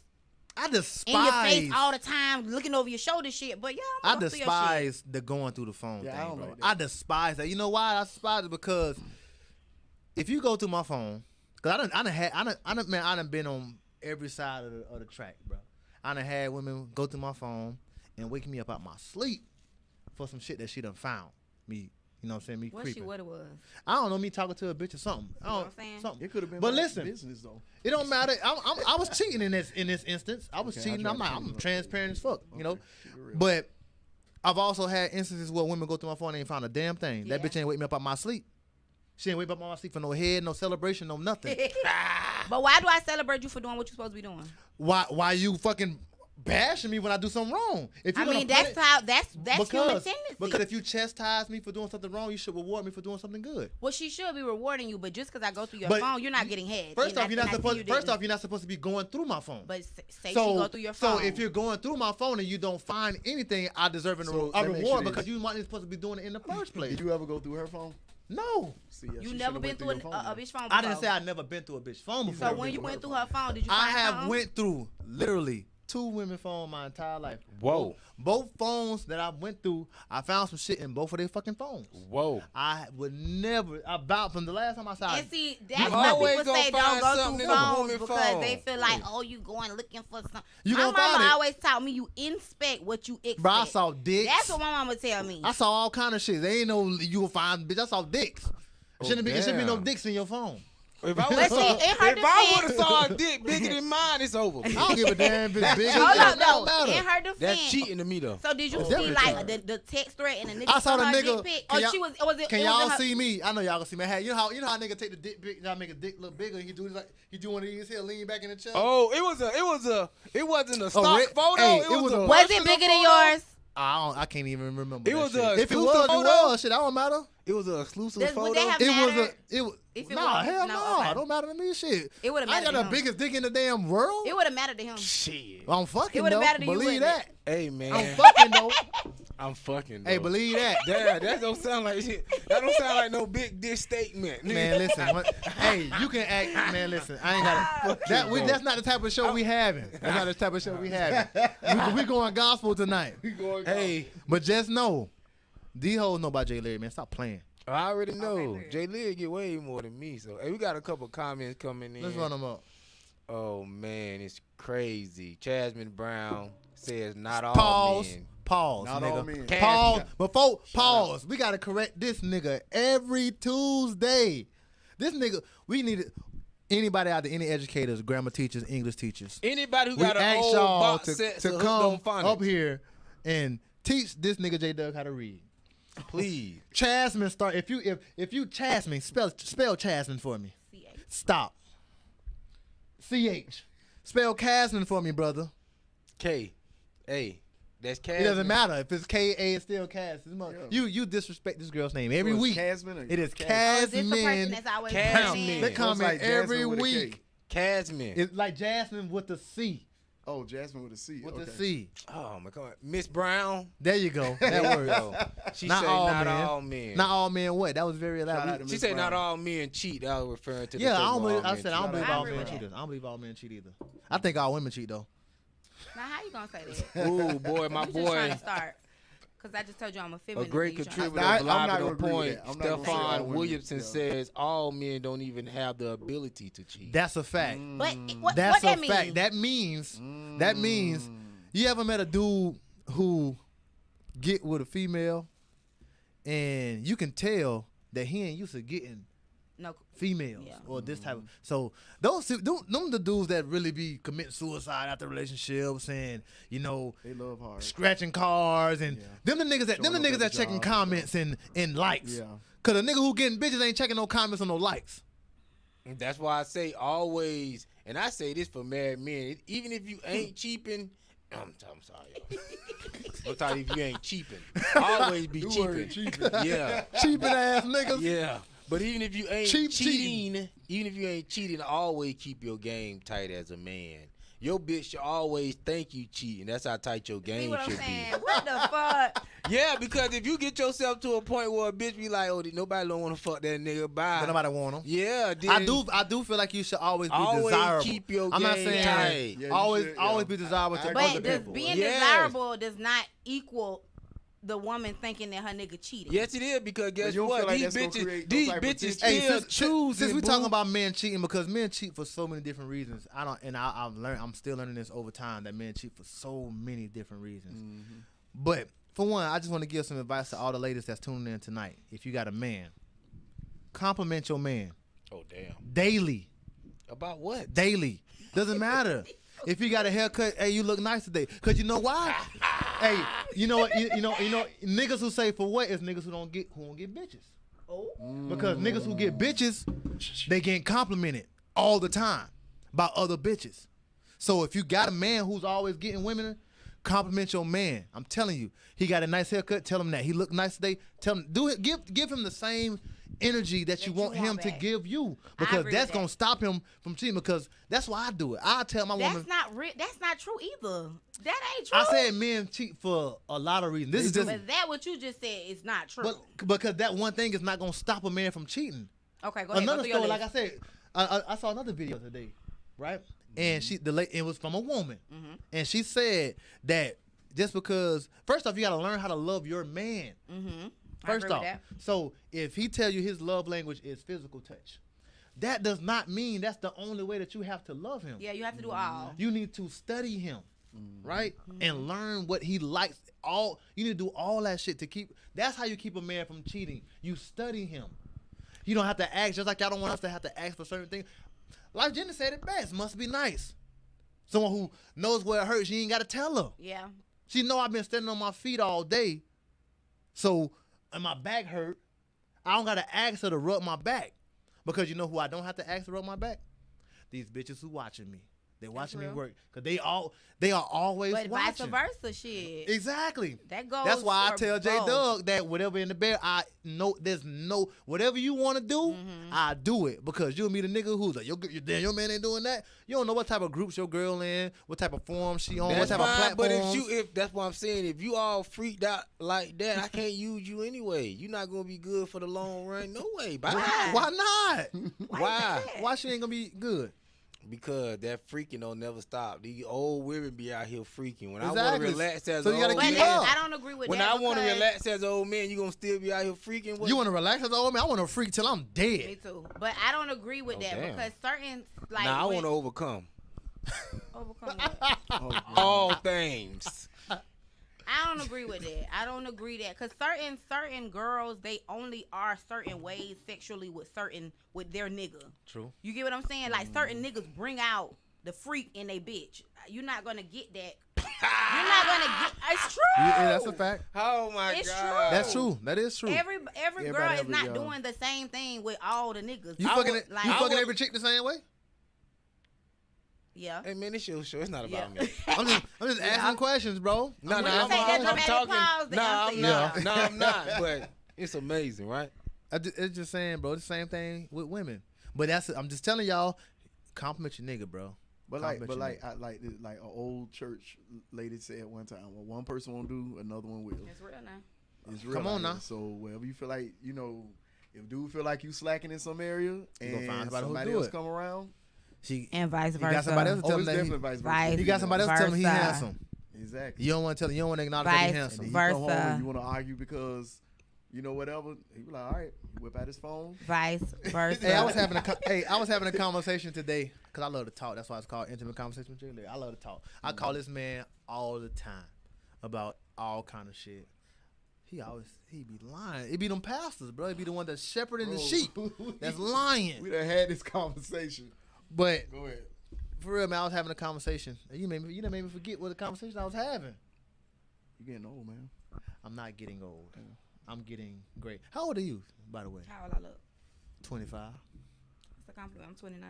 I despise. in your face all the time, looking over your shoulder shit. But yeah, I I'm gonna go through your shit. despise the going through the phone Yeah, I thing, don't bro. like that. I despise that. You know why I despise it? Because if you go through my phone, cause I done been on every side of the track, bro. I done had women go through my phone and wake me up out my sleep for some shit that she done found me. You know what I'm saying? Me What creeping. it was. I don't know, me talking to a bitch or something. I know what don't, I'm saying? something. It could have been. But my listen, business though. it don't matter. I was cheating in this instance. I was Okay, I cheating. tried I'm to like, cheat I'm on- transparent as fuck. You know. Okay, keep it real. But I've also had instances where women go through my phone and ain't found a damn thing. That Yeah. bitch ain't wake me up out my sleep. She ain't wake me up out my sleep for no head, no celebration, no nothing. But why do I celebrate you for doing what you're supposed to be doing? Why you fucking bashing me when I do something wrong? If you I gonna mean, put that's it- how that's human tendency. because if you chastise me for doing something wrong, you should reward me for doing something good. Well, she should be rewarding you, but just because I go through your But phone, you're not getting head. First off, you're not supposed. First First off, you're not supposed to be going through my phone. but say she go through your phone. So if you're going through my phone and you don't find anything, I deserve a So let me ask reward you this. because you weren't supposed to be doing it in the first place. Did you ever go through her phone? No, See, yeah, you she never should've been went through your phone a then. bitch phone. I didn't before. say I never been through a bitch phone before. So when you went through her phone, did you I find have something? went through literally 2 women phone my entire life. Whoa. Both phones that I went through, I found some shit in both of their fucking phones. Whoa. I would never, about from the last time I saw And it. see, You that's why always people say gonna don't find go something through in a phones woman because phone. they feel like, oh, you going looking for something. You My gonna find mama it. always taught me you inspect what you expect. Bro, I saw dicks. That's what my mama tell me. I saw all kind of shit. They ain't no you will find, bitch. I saw dicks. It shouldn't be no damn. dicks in your phone. If I But see, in her would have defense, saw a dick bigger than mine, it's over. I don't give a damn if it's big. hold It up don't though. matter. In her defense, That's cheating to me though. So did you It's see definitely like the text thread and the nigga I saw the her nigga. dick pic? Can Or y'all- she was it Can was y'all in her, see me? I know y'all can see me. Hey, you know how nigga take the dick big, y'all make a dick look bigger. He do like he do one of these here, lean back in the chair. Oh, it wasn't a stock re- photo. hey, it was a Was it personal bigger than photo? yours? I can't even remember. It that was shit. a If it exclusive was, photo? it was. Shit, I don't matter. It was an exclusive Would photo. they have It was mattered? It was. If it Nah, was- hell no, no. okay. It don't matter to me. Shit. It would have I mattered got to the him. biggest dick in the damn world. It would have mattered to him. Shit. I'm fucking It would've though. mattered to you, Believe wouldn't that. Hey man, I'm fucking though. I'm fucking. Though. Hey, believe that. That don't sound like shit. That don't sound like no big dick statement. Man, listen. Hey, you can act. Man, listen. I ain't got that. That's not the type of show we having. That's not the type of show we having. We going gospel tonight. Hey, But just know, these hoes know about J Lyrik, man. Stop playing. I already know. Lyrik. J Lyrik get way more than me. So, hey, we got a couple comments coming in. Let's run them up. Oh man, it's crazy. Jasmine Brown says not all Pause. men. Pause, Not nigga. all men. Pause. Before pause, out. we gotta correct this nigga every Tuesday. This nigga, we need anybody out there, any educators, grammar teachers, English teachers. Anybody who We got an ask old y'all box set to hooked come on phonics, up here and teach this nigga J Doug how to read. please. Chasmin start. If you Chasmin, spell Chasmin for me. C-H. Stop. CH. Spell Casmin for me, brother. K, A. That's K. It doesn't matter if it's K-A. It's still Cas. You disrespect this girl's name every week. Casman or It is Oh, is this the person Casmin. that's always Casmin. coming in? They Looks comment like Jasmine every with a K. week. Casman. It's like Jasmine with the C. Oh, Jasmine with a C. With okay. the C. Oh my God, Miss Brown. There you go. That There we works. go. She Not say all not men. all men. Not all men what? That was very Shout out loud. to She Miss said not Brown. all men cheat. That was referring to the Yeah, I statement, don't believe. all I men said I don't cheat. believe I all agree men with cheat that. either. I don't believe all men cheat either. I think all women cheat though. Now, how you gonna say that? Ooh, boy, my You just trying boy. to start. Because I just told you I'm a A feminist. great and you trying to- contributor, I'm not reliable gonna agree with point. that. I'm not gonna say all Stefan women, Williamson yeah. says all men don't even have the ability to cheat. That's a fact. But what That's that a mean? fact. That means you ever met a dude who get with a female and you can tell that he ain't used to getting No. females Yeah. or this type of. So those them the dudes that really be committing suicide after relationships and They love hard. scratching cars and Yeah. them the niggas that Showing up at the that checking job, comments and likes. Yeah. Cause a nigga who getting bitches ain't checking no comments or no likes. That's why I say always, and I say this for married men, even if you ain't cheaping, I'm sorry. I'm talking if you ain't cheaping. Always be word, cheaping. Yeah. Cheaping ass niggas. Yeah. But even if you ain't Cheap cheating, even if you ain't cheating, always keep your game tight as a man. Your bitch should always think you cheating. That's how tight your See game what I'm should saying? be. What the fuck? Yeah, because if you get yourself to a point where a bitch be like, oh, nobody don't want to fuck that nigga, bye. But nobody want them. Yeah, then I do feel like you should always be always desirable. keep your I'm not game saying tight. Yeah, you always should, always yeah. be desirable to I other But agree. does people. being Yes. desirable does not equal the woman thinking that her nigga cheating. Yes, it is, because guess you don't what? feel like These that's gonna bitches, create these no type of bitches tension? still Hey, choosing. since we boo. talking about men cheating, because men cheat for so many different reasons. I'm still learning this over time that men cheat for so many different reasons. But for one, I just want to give some advice to all the ladies that's tuning in tonight. If you got a man, compliment your man Oh damn! daily. About what? Daily. Doesn't matter. If you got a haircut, hey, you look nice today. Cause you know why? Hey, you know what? You know, niggas who say for what is niggas who don't get bitches. Oh. Because niggas who get bitches, they getting complimented all the time by other bitches. So if you got a man who's always getting women, compliment your man. I'm telling you, he got a nice haircut. Tell him that he look nice today. Tell him give him the same energy that you want him to back. give you, I because agree that's with gonna that. stop him from cheating. Because that's why I do it. I tell my woman. That's not real. That's not true either. That ain't true. I said men cheat for a lot of reasons. This is just, But that what you just said is not true. but because that one thing is not gonna stop a man from cheating. Okay, go ahead. Another go through your story, like list. I said, I saw another video today, right? and it was from a woman, and she said that just because first off you got to learn how to love your man. First off, so if he tell you his love language is physical touch, that does not mean that's the only way that you have to love him. Yeah, you have to do all. You need to study him, right, and learn what he likes. You need to do all that shit to keep. That's how you keep a man from cheating. You study him. You don't have to ask, just like y'all don't want us to have to ask for certain things. Like Jenna said it best, must be nice. Someone who knows where it hurts, you ain't got to tell her. Yeah. She know I've been standing on my feet all day, so and my back hurt. I don't got to ask her to rub my back. Because you know who I don't have to ask to rub my back? These bitches who watching me. They watching me work. Because they are always but watching. But vice versa, shit. Exactly. That goes. That's why I tell J both. Doug that whatever in the bed, whatever you want to do, I do it. Because you'll meet a nigga who's like, your man ain't doing that. You don't know what type of groups your girl in, what type of forum she on, That's what type fine, of but platforms. if that's what I'm saying, if you all freaked out like that, I can't use you anyway. You're not gonna be good for the long run. No way. Bye. Why not? Why? Why she ain't gonna be good? Because that freaking don't never stop. These old women be out here freaking. When I Exactly. want to relax as So an you gotta old But keep man, up. I don't agree with when that. I want to because- relax as an old man, you gonna still be out here freaking. What? You want to relax as an old man? I want to freak till I'm Me dead. too. But I don't agree with Oh, that damn. because certain like. Nah, I when- want to overcome overcome what? all things. I don't agree with that. I don't agree that because certain girls they only are certain ways sexually with their nigga. True. You get what I'm saying? Like certain niggas bring out the freak in they bitch. You're not gonna get that. You're not gonna get. It's true. Yeah, that's a fact. Oh my It's god, true. That's true. That is true. Every girl Everybody is have a not yo. doing the same thing with all the niggas. You I fucking, would- like, you I fucking would- every chick the same way? Yeah. Hey man, this your show. It's not about Yeah. me. I'm just asking questions, bro. No, When no, you I'm, say that I'm dramatic talking. pause, the No, answer I'm is not. yeah. No, I'm not. But it's amazing, right? It's just saying, bro. The same thing with women. But I'm just telling y'all, compliment your nigga, bro. But Compliment like your nigga. like an old church lady said one time, well, one person won't do, another one will. It's real now. It's real Come on out here. now. So wherever you feel like, if dude feel like you slacking in some area and find somebody who somebody do else it. come around, She And vice he got somebody else to oh, tell it's him that definitely vice Vice- versa. he got somebody else to tell him he versa. handsome. Exactly. You don't want to tell him. You don't want to acknowledge that he Vice And handsome. then he versa. come home and you want to argue because whatever. He be like, all right, he whip out his phone. Vice versa. Hey, I was having a conversation today because I love to talk. That's why it's called intimate conversation with J Lyrik. I love to talk. I call this man all the time about all kind of shit. He be lying. It be them pastors, bro. It be the one that's shepherding the sheep. That's lying. We done had this conversation. But Go ahead. for real, man, I was having a conversation. You done made me forget what the conversation I was having. You getting old, man. I'm not getting old. I'm getting great. How old are you, by the way? How old I look? 25, It's a compliment. I'm 29.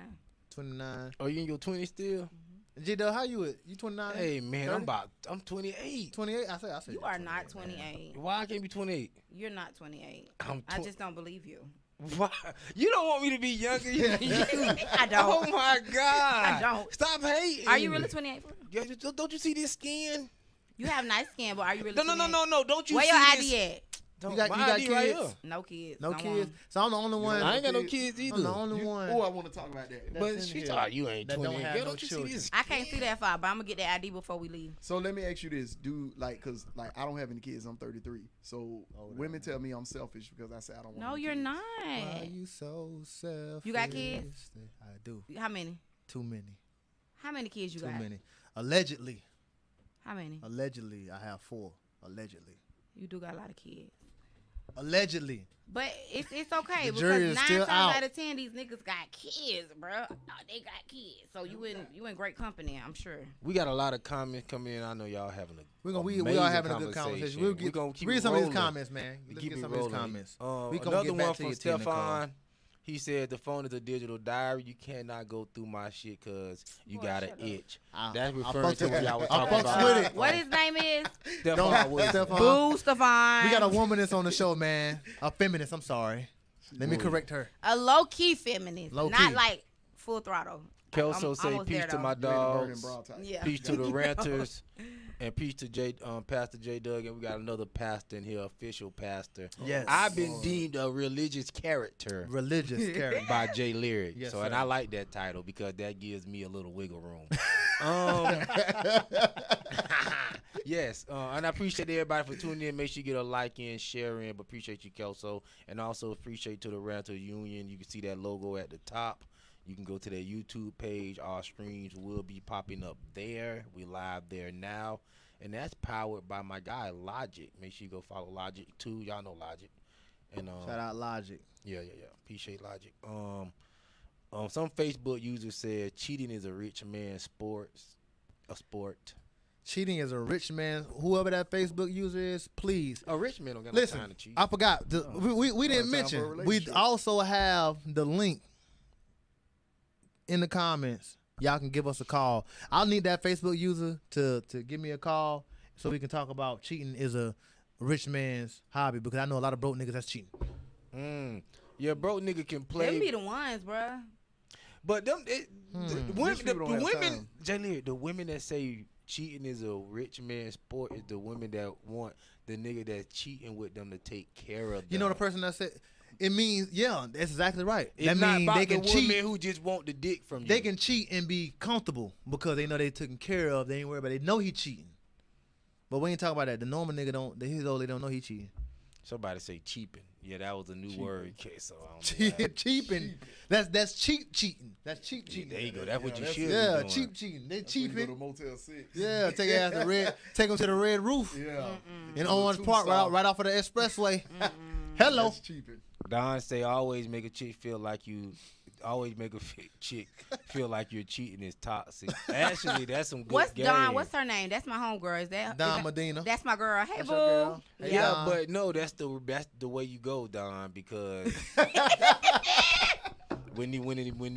29. Oh, you in your 20s still? J-Dub, how you at? You 29? Hey man, 30? I'm 28. 28? I said You are not 28. Why I can't be 28? You're not 28. I'm I just don't believe you. Why? You don't want me to be younger than you. I don't. Oh my god. I don't. Stop hating. Are you really 28? Yeah, don't you see this skin? You have nice skin, but are you really No, 28? no. Don't you Where see your this? ID at? You got My kids? ID right here. No kids. No Don't kids? want 'em. So I'm the only one. I ain't got no kids I'm the either. only one. Oh, I want to talk about that. That's But in she here thought you ain't that 20. don't have Girl, no don't you children. see this? I can't see that far, but I'm gonna get the ID before we leave. So let me ask you this, cause I don't have any kids. I'm 33. So women tell me I'm selfish because I say I don't want. No, any you're kids. not. Why are you so selfish? You got kids? I do. How many? Too many. How many kids you Too got? many. Allegedly, How many? I have 4. Allegedly. You do got a lot of kids. Allegedly. But it's okay The jury because is 9 still times out. out of 10 these niggas got kids, bro. They got kids, so you in great company, I'm sure. We got a lot of comments coming in. I know y'all having a We amazing are having a good conversation. We'll we gonna keep read it some of these rolling. comments, man. Let's Keep get it some of these rolling. comments. Another We gonna get one back to from you, Tina Nicole. Stefan. He said the phone is a digital diary. You cannot go through my shit because you Boy, got an shut up. itch. I- That's I referring fucks to what with y'all was it. I talking fucks about. with it. What his name is? Stefan Don't Wilson. Stefan. Boo Stefan. We got a womanist on the show, man. A feminist. I'm sorry. Let me correct her. a low key feminist, Low not key. like full throttle. Kelso I'm say almost peace there, to though. my You ain't a burning dogs. bra type. Yeah. Peace to the ranters. And peace to Pastor J Doug, and we got another pastor in here, official pastor. Yes. I've been deemed a religious character Religious character. by J Lyrik. Yes, so, and sir. I like that title because that gives me a little wiggle room. Yes, and I appreciate everybody for tuning in. Make sure you get a like in, share in, but appreciate you, Kelso, and also appreciate to the Ranter Union. You can see that logo at the top. You can go to their YouTube page. Our streams will be popping up there. We live there now. And that's powered by my guy, Logic. Make sure you go follow Logic, too. Y'all know Logic. And Shout out Logic. Yeah. Appreciate Logic. Some Facebook users said cheating is a rich man's sport. Cheating is a rich man. Whoever that Facebook user is, please. A rich man don't got Listen, no time to cheat. I forgot. We didn't time for a mention. We relationship. also have the link in the comments. Y'all can give us a call. I'll need that Facebook user to give me a call so we can talk about cheating is a rich man's hobby, because I know a lot of broke niggas that's cheating. Yeah, broke nigga can Them play. be the ones, bruh. But them, Rich people don't have women, time. J Lyrik, the women that say cheating is a rich man's sport is the women that want the nigga that's cheating with them to take care of them. You know the person that said it means, yeah, that's exactly right. It's That not means about they can the cheat. women who just want the dick from you. They can cheat and be comfortable because they know they taken care of. They ain't worried about it. They know he cheating. But we ain't talking about that. The normal nigga don't. His old, they don't know he cheating. Somebody say cheaping. Yeah, that was a new word. Okay, so I don't know why. Cheaping. That's cheap cheating. That's cheap cheating. There you go. That's what you that's- should Yeah, be doing. cheap cheating. They That's when you go to cheaping. Motel 6. Yeah, take your ass to red. Take them to the red roof Yeah. in Orange Park, right off of the expressway. Hello. That's cheaping. Don say always make a chick feel like you. Always make a chick feel like you're cheating is toxic. Actually, that's some good What's game. Dawn? What's her name? That's my homegirl. Is that Don is that- Medina. That's my girl. Hey, That's boo. your girl. Hey, Yeah, Don. but no, that's the way you go, Don, because when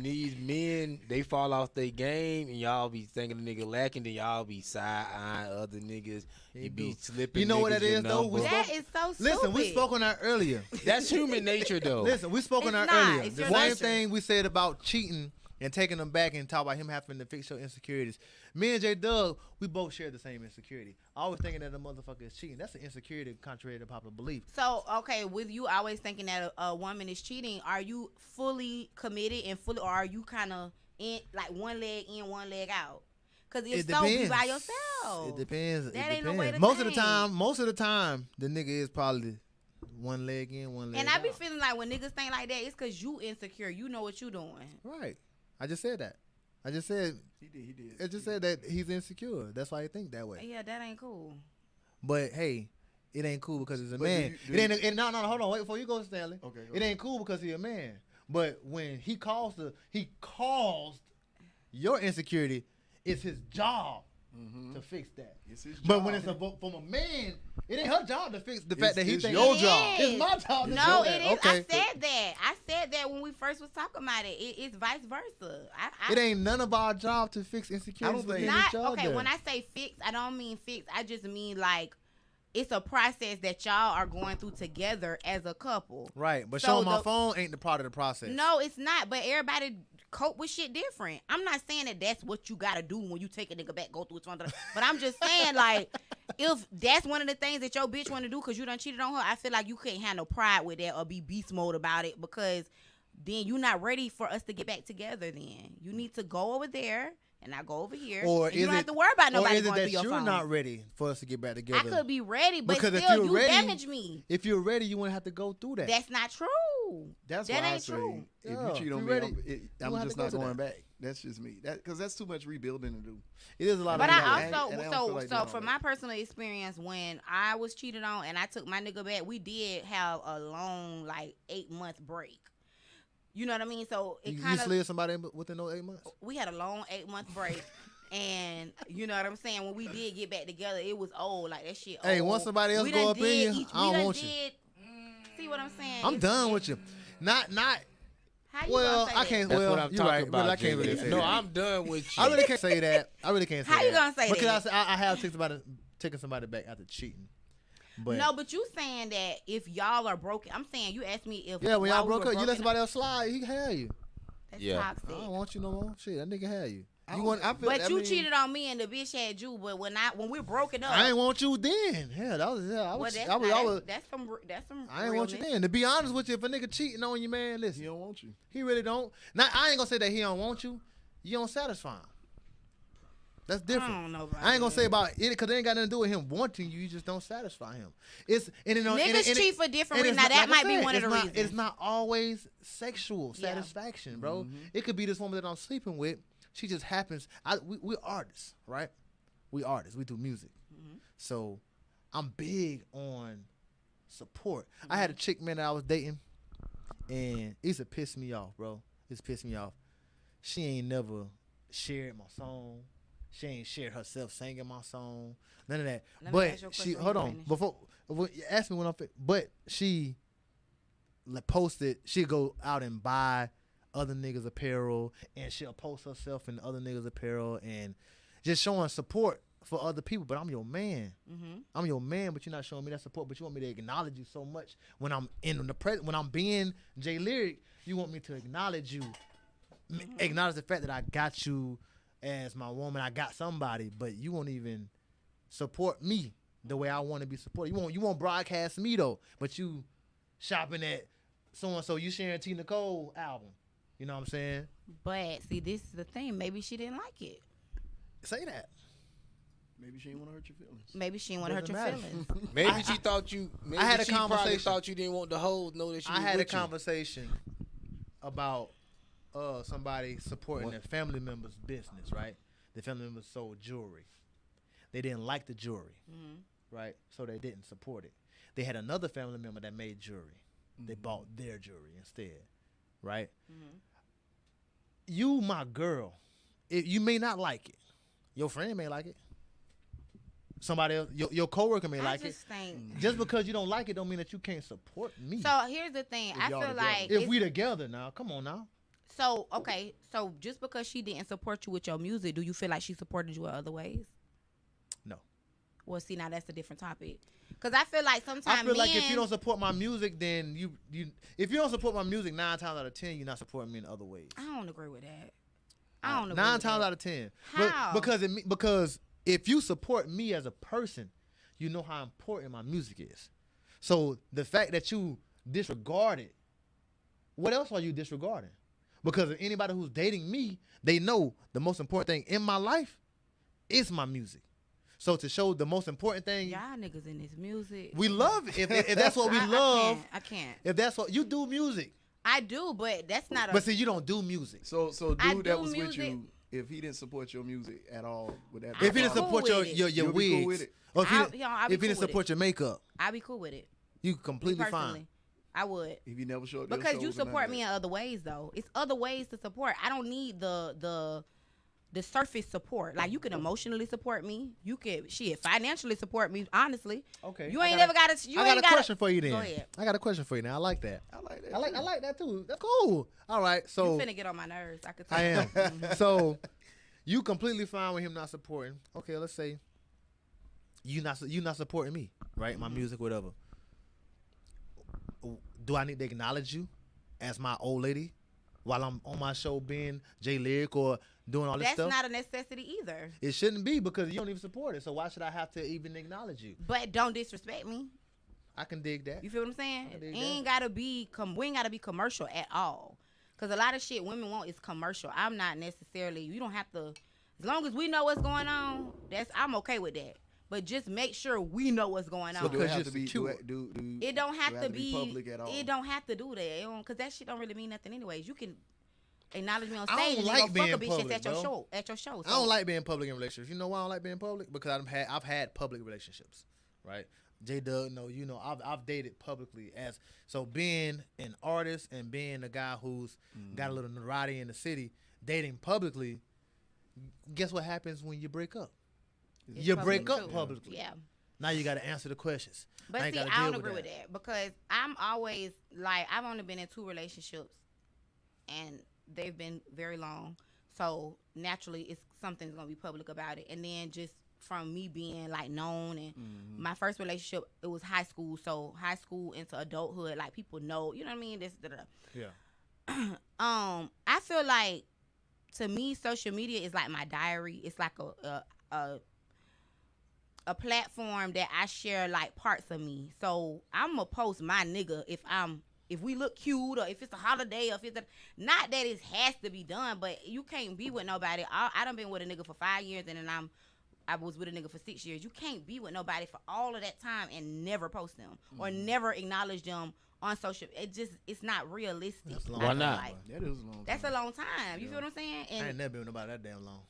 these men they fall off their game and y'all be thinking the nigga lacking, then y'all be side eyeing other niggas. They You be do. slipping. You know what niggas that your is, though? We number. That is so stupid. Listen, we spoke on that earlier. That's human nature, though. Listen, we spoke on It's that not. earlier. It's The your same nature. thing we said about cheating and taking them back and talk about him having to fix your insecurities. Me and J Doug, we both share the same insecurity. Always thinking that a motherfucker is cheating. That's an insecurity contrary to popular belief. So, okay, with you always thinking that a woman is cheating, are you fully committed and fully, or are you kind of in, like one leg in, one leg out? Because if It so, be depends. by yourself. It depends. That It ain't no depends. way to Most of the think. time, the nigga is probably one leg in, one leg And out. I be feeling like when niggas think like that, it's because you insecure. You know what you doing. Right. I just said that. I just said He did. I just said that he's insecure. That's why he think that way. Yeah, that ain't cool. But hey, it ain't cool because he's a But man. do It ain't. No, hold on. Wait before you go, Stanley. Okay. It ain't cool because he's a man. But when he caused your insecurity, it's his job to fix that. It's his But job. when it's from a man, it ain't her job to fix the fact It's- that he it's thinks your It job. is. It's my job to No, fix it that. is. Okay. I said that. I said that when we first was talking about it. It's vice versa. It ain't none of our job to fix insecurities. I don't think- within Not each other. okay. When I say fix, I don't mean fix. I just mean like it's a process that y'all are going through together as a couple. Right, but So showing my the- phone ain't the part of the process. No, it's not. But everybody cope with shit different. I'm not saying that that's what you gotta do when you take a nigga back, go through it. But I'm just saying like, if that's one of the things that your bitch want to do because you done cheated on her, I feel like you can't have no pride with that or be beast mode about it because then you're not ready for us to get back together. Then you need to go over there and I go over here. Or and you is don't it- have to worry about Or nobody is it going through that your you're phone. not ready for us to get back together? I could be ready, but Because if still, you're you ready- damage me. If you're ready, you wouldn't have to go through that. That's not true. That's that why I ain't say true. if Yeah, you cheat if on you me, ready, I'm gonna have just to go not to going that. back. That's just me. Because that's too much rebuilding to do. It is a lot But of I people. and I also, don't feel so like doing all from that. my personal experience, when I was cheated on and I took my nigga back, we did have a long, like 8-month break. You know what I mean? So it you kind of slid somebody in within those 8 months. we had a long 8-month break, and you know what I'm saying. When we did get back together, it was old, like that shit. Hey, old. once somebody else We go done up in did you, each- I don't we done want you. did- See what I'm saying? I'm It's- done with you. Not. How you Well, gonna say I that? can't. That's well, what I'm you're talking right. about. Well, I can't really JD. say No, that. I'm done with you. I really can't say that. I really can't say How that. you gonna say because that? I have taken somebody back after cheating. But No, but you saying that if y'all are broken, I'm saying you asked me if yeah, when while y'all we broke were up, you let broken somebody else slide. He had you. That's Yeah. toxic. I don't want you no more. Shit, that nigga had you. I You don't- want? I feel- But I you mean, cheated on me and the bitch had you. But when we're broken up, I ain't want you then. Yeah, that was. Yeah, I well, was. that's I was. not- I was. that's some. I ain't want you realness. then. To be honest with you, if a nigga cheating on you, man, He listen, don't want you. he really don't. Now, I ain't gonna say that he don't want you. You don't satisfy him. That's different. I don't know about I ain't gonna that. say about it because it ain't got nothing to do with him wanting you. You just don't satisfy him. It's and it don't. Niggas cheat for different and reasons. it's Now not- that like I might be said, one of the it's not- reasons. It's not always sexual Yeah. satisfaction, bro. It could be this woman that I'm sleeping with. She just happens. We're artists, right? We artists. We do music. So I'm big on support. I had a chick, man, that I was dating, and it used to piss me off, bro. It's pissed me off. She ain't never shared my song. She ain't shared herself singing my song. None of that. Let me ask you But a she, question hold when you on, finish. before you ask me when I'm. But she posted. She'd go out and buy other niggas apparel, and she'll post herself in other niggas apparel, and just showing support for other people. But I'm your man. I'm your man, but you're not showing me that support. But you want me to acknowledge you so much when I'm in the present, when I'm being J Lyrik. You want me to acknowledge you, acknowledge the fact that I got you as my woman. I got somebody, but you won't even support me the way I want to be supported. You won't broadcast me though, but you shopping at so and so. You sharing T Nicole album. You know what I'm saying? But see, this is the thing. Maybe she didn't like it. Say that. Maybe she ain't want to hurt your feelings. Maybe she didn't want to hurt Doesn't your matter. feelings. Maybe she thought you. Maybe I had a she probably conversation. thought you didn't want the hoes know that she I was had a with you. conversation about somebody supporting their family member's business, right? The family members sold jewelry. They didn't like the jewelry, right? So they didn't support it. They had another family member that made jewelry. They bought their jewelry instead, right? You, my girl, you may not like it. Your friend may like it. Somebody else, your coworker may I like just it. think. Just because you don't like it don't mean that you can't support me. So here's the thing. I y'all feel together. like If we together now, come on now. so okay. So just because she didn't support you with your music, do you feel like she supported you in other ways? No. Well, see, now that's a different topic. Because I feel like sometimes I feel like if men- you don't support my music, then you if you don't support my music 9 times out of 10, you're not supporting me in other ways. I don't agree with that. I don't agree 9 with times that. out of 10. How? Because if you support me as a person, you know how important my music is. So the fact that you disregard it, what else are you disregarding? Because if anybody who's dating me, they know the most important thing in my life is my music. So to show the most important thing, Y'all niggas in this music. we love it. If that's what we I love, I can't. if that's what you do, music. I do, but that's not a. But see, you don't do music. So I dude do that was with music. you, if he didn't support your music at all, would that? I'm If he didn't cool support with your it. your You'll be cool wigs, with it? or if he I'll- didn't, I'll be if he didn't cool with support it. your makeup, I'd be cool with it. you completely Personally, fine. I would. If he never showed up Because you support me in other ways, though. It's other ways to support. I don't need the surface support. Like, you can emotionally support me. You can financially support me. Honestly, Okay. you ain't never got to. I got a question for you then. Go ahead. I got a question for you now. I like that. I like that. I like that too. That's cool. All right. You So finna get on my nerves. I could tell. I am. So you completely fine with him not supporting. Okay, let's say you not supporting me, right? My music, whatever. Do I need to acknowledge you as my old lady while I'm on my show being J Lyrik or doing all this That's stuff? not a necessity either. It shouldn't be because you don't even support it. So why should I have to even acknowledge you? But don't disrespect me. I can dig that. You feel what I'm saying? I It dig ain't gotta be we ain't gotta be commercial at all. Cause a lot of shit women want is commercial. I'm not necessarily. You don't have to. As long as we know what's going on, I'm okay with that. But just make sure we know what's going on. So do it Because have you're to be secure. It don't have to be public at all? It don't have to do that. Cause that shit don't really mean nothing anyways. You can acknowledge me on I don't stage and like then go fuck a being bitch public, that's at your bro. show. At your show. I don't like being public in relationships. You know why I don't like being public? Because I've had public relationships, right? J Doug, I've dated publicly so being an artist and being a guy who's got a little notoriety in the city, dating publicly. Guess what happens when you break up? It's You public break up too. publicly. Yeah. Now you got to answer the questions. But ain't see, gotta I deal don't agree with that because I'm always like I've only been in 2 relationships, and they've been very long. So naturally, it's something's gonna be public about it. And then just from me being like known, and my first relationship, it was high school. So high school into adulthood, like people know, you know what I mean? This, Yeah. I feel like to me, social media is like my diary. It's like a platform that I share like parts of me. So I'm gonna post my nigga if we look cute or if it's a holiday or if it's not that it has to be done, but you can't be with nobody. I done been with a nigga for 5 years and then I was with a nigga for 6 years. You can't be with nobody for all of that time and never post them or never acknowledge them on social. It's not realistic. Why not? Like, That is a long time. that's a long time. You feel what I'm saying? I ain't never been with nobody that damn long.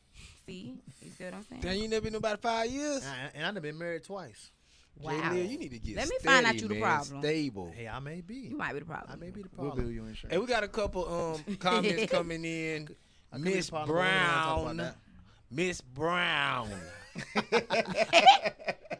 See, you see what I'm saying? Damn, you never been about 5 years? And I've been married twice. Wow. J Lyrik, you need to get Let me steady, find out you the man, problem. Stable. Hey, I may be. You might be the problem. I may be the We'll problem. bill you insurance. Hey, we got a couple comments coming in. I could be the Miss problem, but we don't talk about Brown. that. Miss Brown.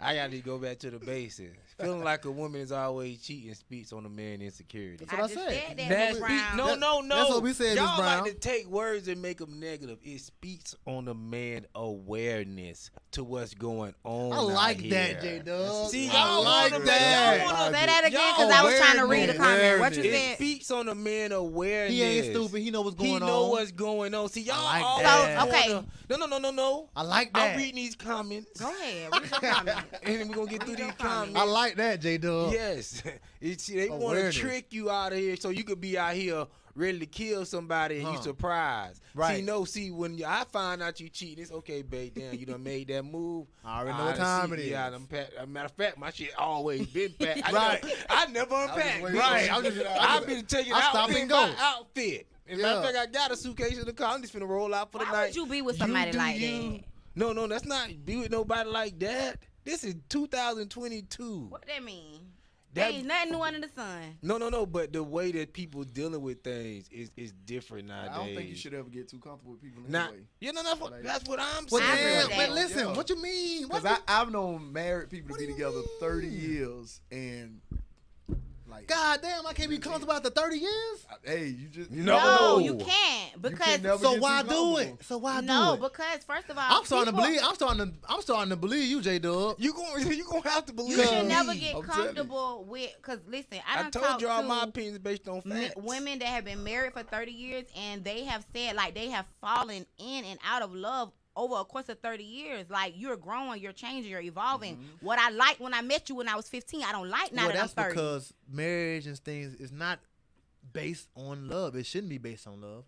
I gotta go back to the basics. Feeling like a woman is always cheating speaks on a man's insecurity. That's what I just said. that, That Miss speak, Brown. no. That's what we said, Miss Y'all Brown. like to take words and make them negative. It speaks on the man awareness to what's going on. I like out that, here. J Dub. See, I y'all like wanna- that. y'all wanna- Say that again, Y'all because I was trying to read the comment. What you awareness. It said? speaks on the man awareness. He ain't stupid. He know what's going He on. know what's going on. See, y'all like always that. So, okay. No. I like that. I'm reading these comments. Go ahead. Read your comment. And we're gonna get through Read your these comments. comments. I like that, J Dub. Yes. They want to Awareness. trick you out of here so you could be out here ready to kill somebody and you surprised. Right. When I find out you cheating, it's okay, babe. Damn, you done made that move. I already know what time it is. Yeah, matter of fact, my shit always been packed. Right. I never unpacked. waiting Right. I've been taking I stop outfit and by go. outfit. As a matter of Yeah. fact, I got a suitcase in the car. I'm just finna roll out for the Why night. would you be with somebody do like you. that? No, that's not be with nobody like that. This is 2022. What that mean? That- Ain't nothing new under the sun. No, but the way that people dealing with things is different nowadays. I don't think you should ever get too comfortable with people Nah, anyway. yeah, no, that's what I'm Well, I agree saying. with damn, that. but listen, Yeah. what you mean? What Because I've known married people to be do you together mean? 30 years and like, God damn, I can't be comfortable after 30 years? hey, you just No. You can't because never So get why too do comfortable. it? So why no, do it? because first of all, I'm starting people- to believe. I'm starting to believe you, J Dub. You gonna have to believe You should me. never get I'm telling you. comfortable with. Because listen, I I done told talked you all to my opinions based on facts. women that have been married for 30 years and they have said like they have fallen in and out of love over a course of 30 years. Like, you're growing, you're changing, you're evolving. What I liked when I met you when I was 15, I don't like now Well, that I'm that's 30. because marriage and things is not based on love. It shouldn't be based on love.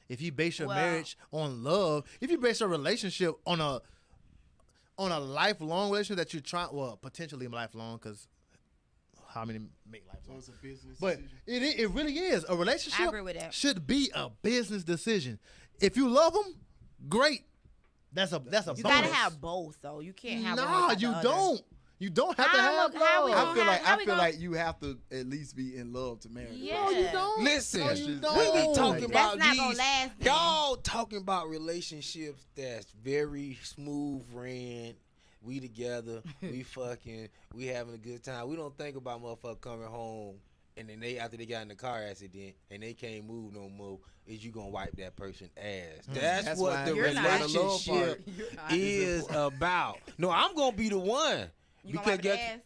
If you base your Well- marriage on love, if you base your relationship on a lifelong relationship that you're trying, well, potentially lifelong, because how many make So lifelong? it's a business But decision. it really is. A relationship I agree with that. should be a business decision. If you love them, great. That's a You bonus. gotta have both, though. You can't have one Nah, without the you other. don't. You don't have to How have look- how we love. gonna I feel like how I we feel gonna- like you have to at least be in love to marry. Yeah. No, you don't. Listen, No, you we don't. be talking That's about not gonna these. last then. Y'all talking about relationships that's very smooth ran. We together, we fucking, we having a good time. We don't think about motherfucker coming home and then after they got in the car accident and they can't move no more. Is you gonna wipe that person's ass? That's That's what why the You're not. relationship You're not. is about. No, I'm gonna be the one You gonna wipe the guess- ass?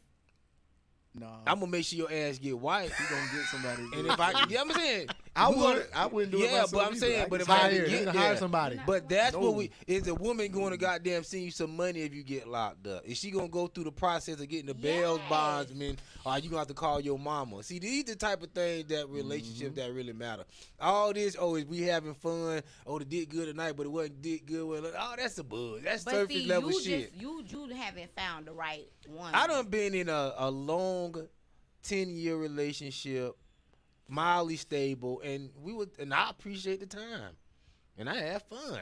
No, I'm gonna make sure your ass get wiped. you gonna get somebody. to And do if it. I'm saying, I we gonna- would. I wouldn't do it. Yeah, myself but I'm either. saying, I but can if I Hire, had to you get can hire there, somebody. but that's No. what is a woman going to goddamn send you some money if you get locked up? Is she gonna go through the process of getting the bail Yes. bondsman, or you gonna have to call your mama? See, these the type of things that relationship that really matter. All this, is we having fun? Oh, they did good tonight, but it wasn't did good. Well, oh, that's a buzz. That's But surface see, level you shit. you haven't found the right one. I done been in a long 10-year relationship, mildly stable, and I appreciate the time, and I had fun,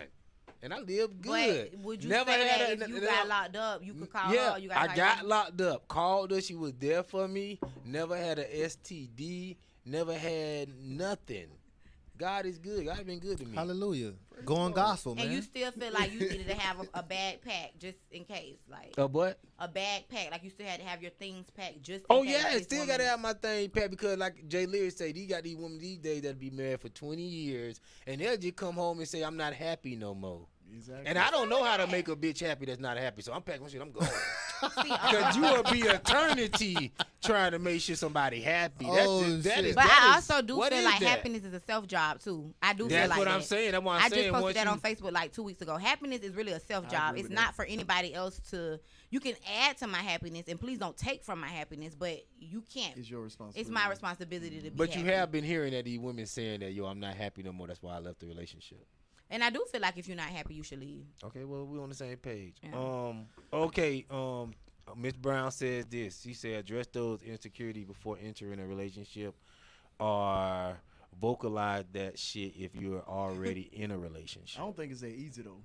and I lived good. But would you Never say had that if you got locked up, you could call Yeah, her? You I got locked up. Called her. She was there for me. Never had a STD. Never had nothing. God is good. God been good to me. Hallelujah. Going gospel, man. And you still feel like you needed to have a bag packed just in case, like What? a bag packed, like you still had to have your things packed just. Oh in case yeah, I this still woman- gotta have my thing packed because like J Lyrik say, you got these women these days that be married for 20 years and they'll just come home and say I'm not happy no more. Exactly. And I don't know how to make a bitch happy that's not happy, so I'm packing my shit. I'm going. Because you will be eternity trying to make sure somebody happy. Shit. But I also do what feel is like that? happiness is a self job too. I do feel That's like what that. I'm saying. That's what I'm I saying. just posted Once that you- on Facebook like 2 weeks ago. Happiness is really a self I job. agree It's with not that. for anybody else to. You can add to my happiness, and please don't take from my happiness. But you can't. It's your responsibility. It's my responsibility to be. But you happy. have been hearing that these women saying that, yo, I'm not happy no more. That's why I left the relationship. And I do feel like if you're not happy, you should leave. Okay, well, we're on the same page. Yeah. Okay, Miss Brown says this. She said, address those insecurity before entering a relationship, or vocalize that shit if you're already in a relationship. I don't think it's that easy though,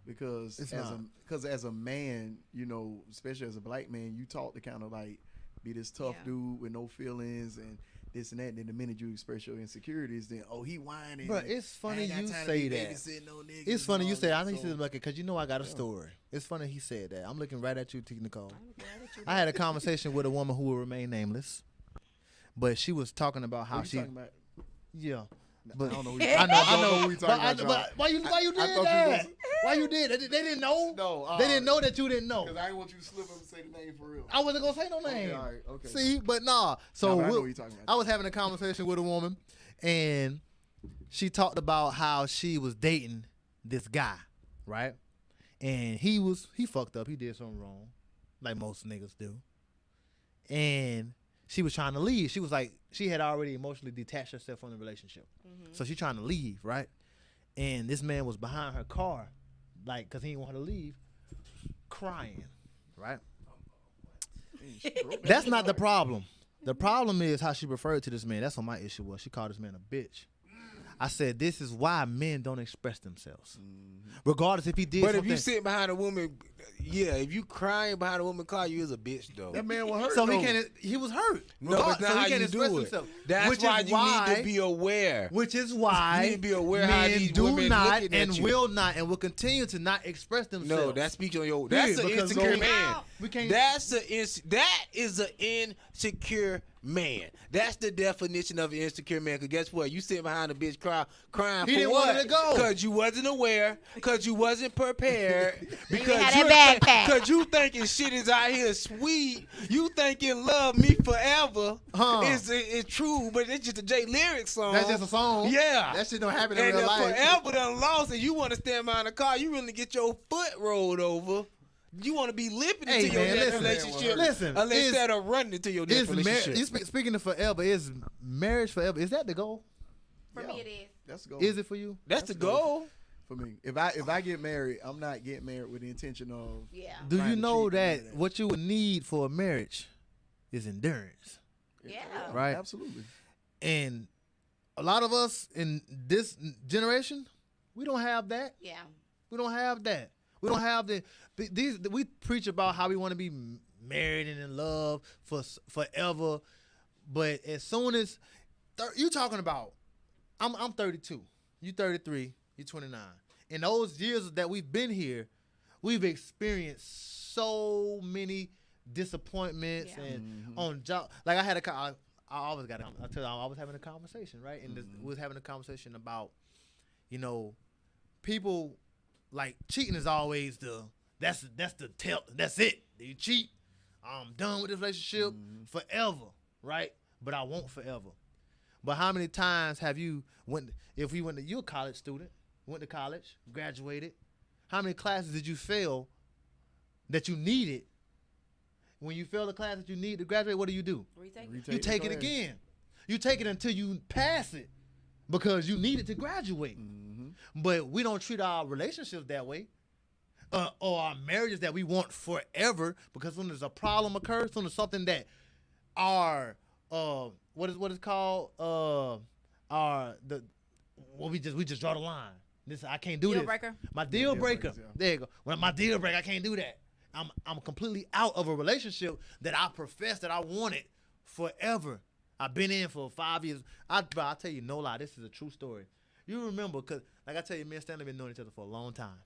because It's as not. as a man, you know, especially as a black man, you taught to kind of like be this tough Yeah. dude with no feelings and this and that. And then the minute you express your insecurities, then he whining. Bro, and it's I funny ain't got you time to say be that. babysitting no niggas It's funny and you all say. that. I think So- you like it because you know I got a story. It's funny he said that. I'm looking right at you, T. Nicole. I had a conversation with a woman who will remain nameless, but she was talking about how What she. you talking about? Yeah. I But don't know. I know. who you talking about, But y'all. why you I did thought you that? was- Why you did? They didn't know. No, They didn't know that you didn't know. Because I didn't want you to slip up and say the name for real. I wasn't gonna say no name. Okay, all right, okay. See, but nah. So Nah, but I know we- what you're talking about. I was having a conversation with a woman, and she talked about how she was dating this guy, right? And he fucked up. He did something wrong, like most niggas do. And she was trying to leave. She was like, she had already emotionally detached herself from the relationship, so she's trying to leave, right? And this man was behind her car, like, cause he didn't want her to leave, crying, right? That's not the problem. The problem is how she referred to this man. That's what my issue was. She called this man a bitch. I said, this is why men don't express themselves. Regardless if he did But something. if you sit behind a woman, yeah, if you crying behind a woman car, you is a bitch, though. That man was hurt. so though. he was hurt. No, that's not so how he can't you express do it. himself. That's which why is you need to be aware. Which is why You need to be aware how men these do women not looking at and you. will not and will continue to not express themselves. No, that speaks on your. Period, That's an because insecure those- man. We can't. That is an insecure man. That's the definition of an insecure man. Cause guess what? You sitting behind a bitch crying He for didn't what? want her to go. Cause you wasn't aware. Cause you wasn't prepared. Because had you that backpack. Cause you thinking shit is out here sweet. You thinking love me forever is true, but it's just a J Lyrik song. That's just a song. Yeah. That shit don't happen in And real the life. forever done lost, and you want to stand behind the car. You really get your foot rolled over. You want to be limping Hey, into your man, next listen. relationship. Listen, Instead of running into your next relationship. Speaking of forever, is marriage forever? Is that the goal? For me, it is. That's go. Is it for you? That's the goal. For me? If I get married, I'm not getting married with the intention of. Yeah. Do Trying you to know cheat and that all that. what you would need for a marriage is endurance, Yeah. right? Absolutely. And a lot of us in this generation, we don't have that. Yeah. We don't have that. We don't have these. We preach about how we want to be married and in love for forever, but as soon as you talking about, I'm 32, you 33, you 29. In those years that we've been here, we've experienced so many disappointments Yeah. and on job. Like I had I always got. I tell you, I was having a conversation, right? And we was having a conversation about, people. Like cheating is always that's the tell. That's it. You cheat, I'm done with this relationship forever, right? But I won't forever. But how many times have you you're a college student, went to college, graduated, how many classes did you fail that you needed? When you fail the class that you need to graduate, what do? Retake. You take it again. You take it until you pass it because you need it to graduate. But we don't treat our relationships that way, or our marriages that we want forever. Because when there's a problem occurs, when there's something that our what is called we just draw the line. This I can't do Deal this. breaker? My deal breaker. breakers, yeah. There you go. When my deal breaker, I can't do that. I'm completely out of a relationship that I professed that I wanted forever. I've been in for 5 years. I'll tell you no lie. This is a true story. You remember, because like I tell you, me and Stanley been knowing each other for a long time.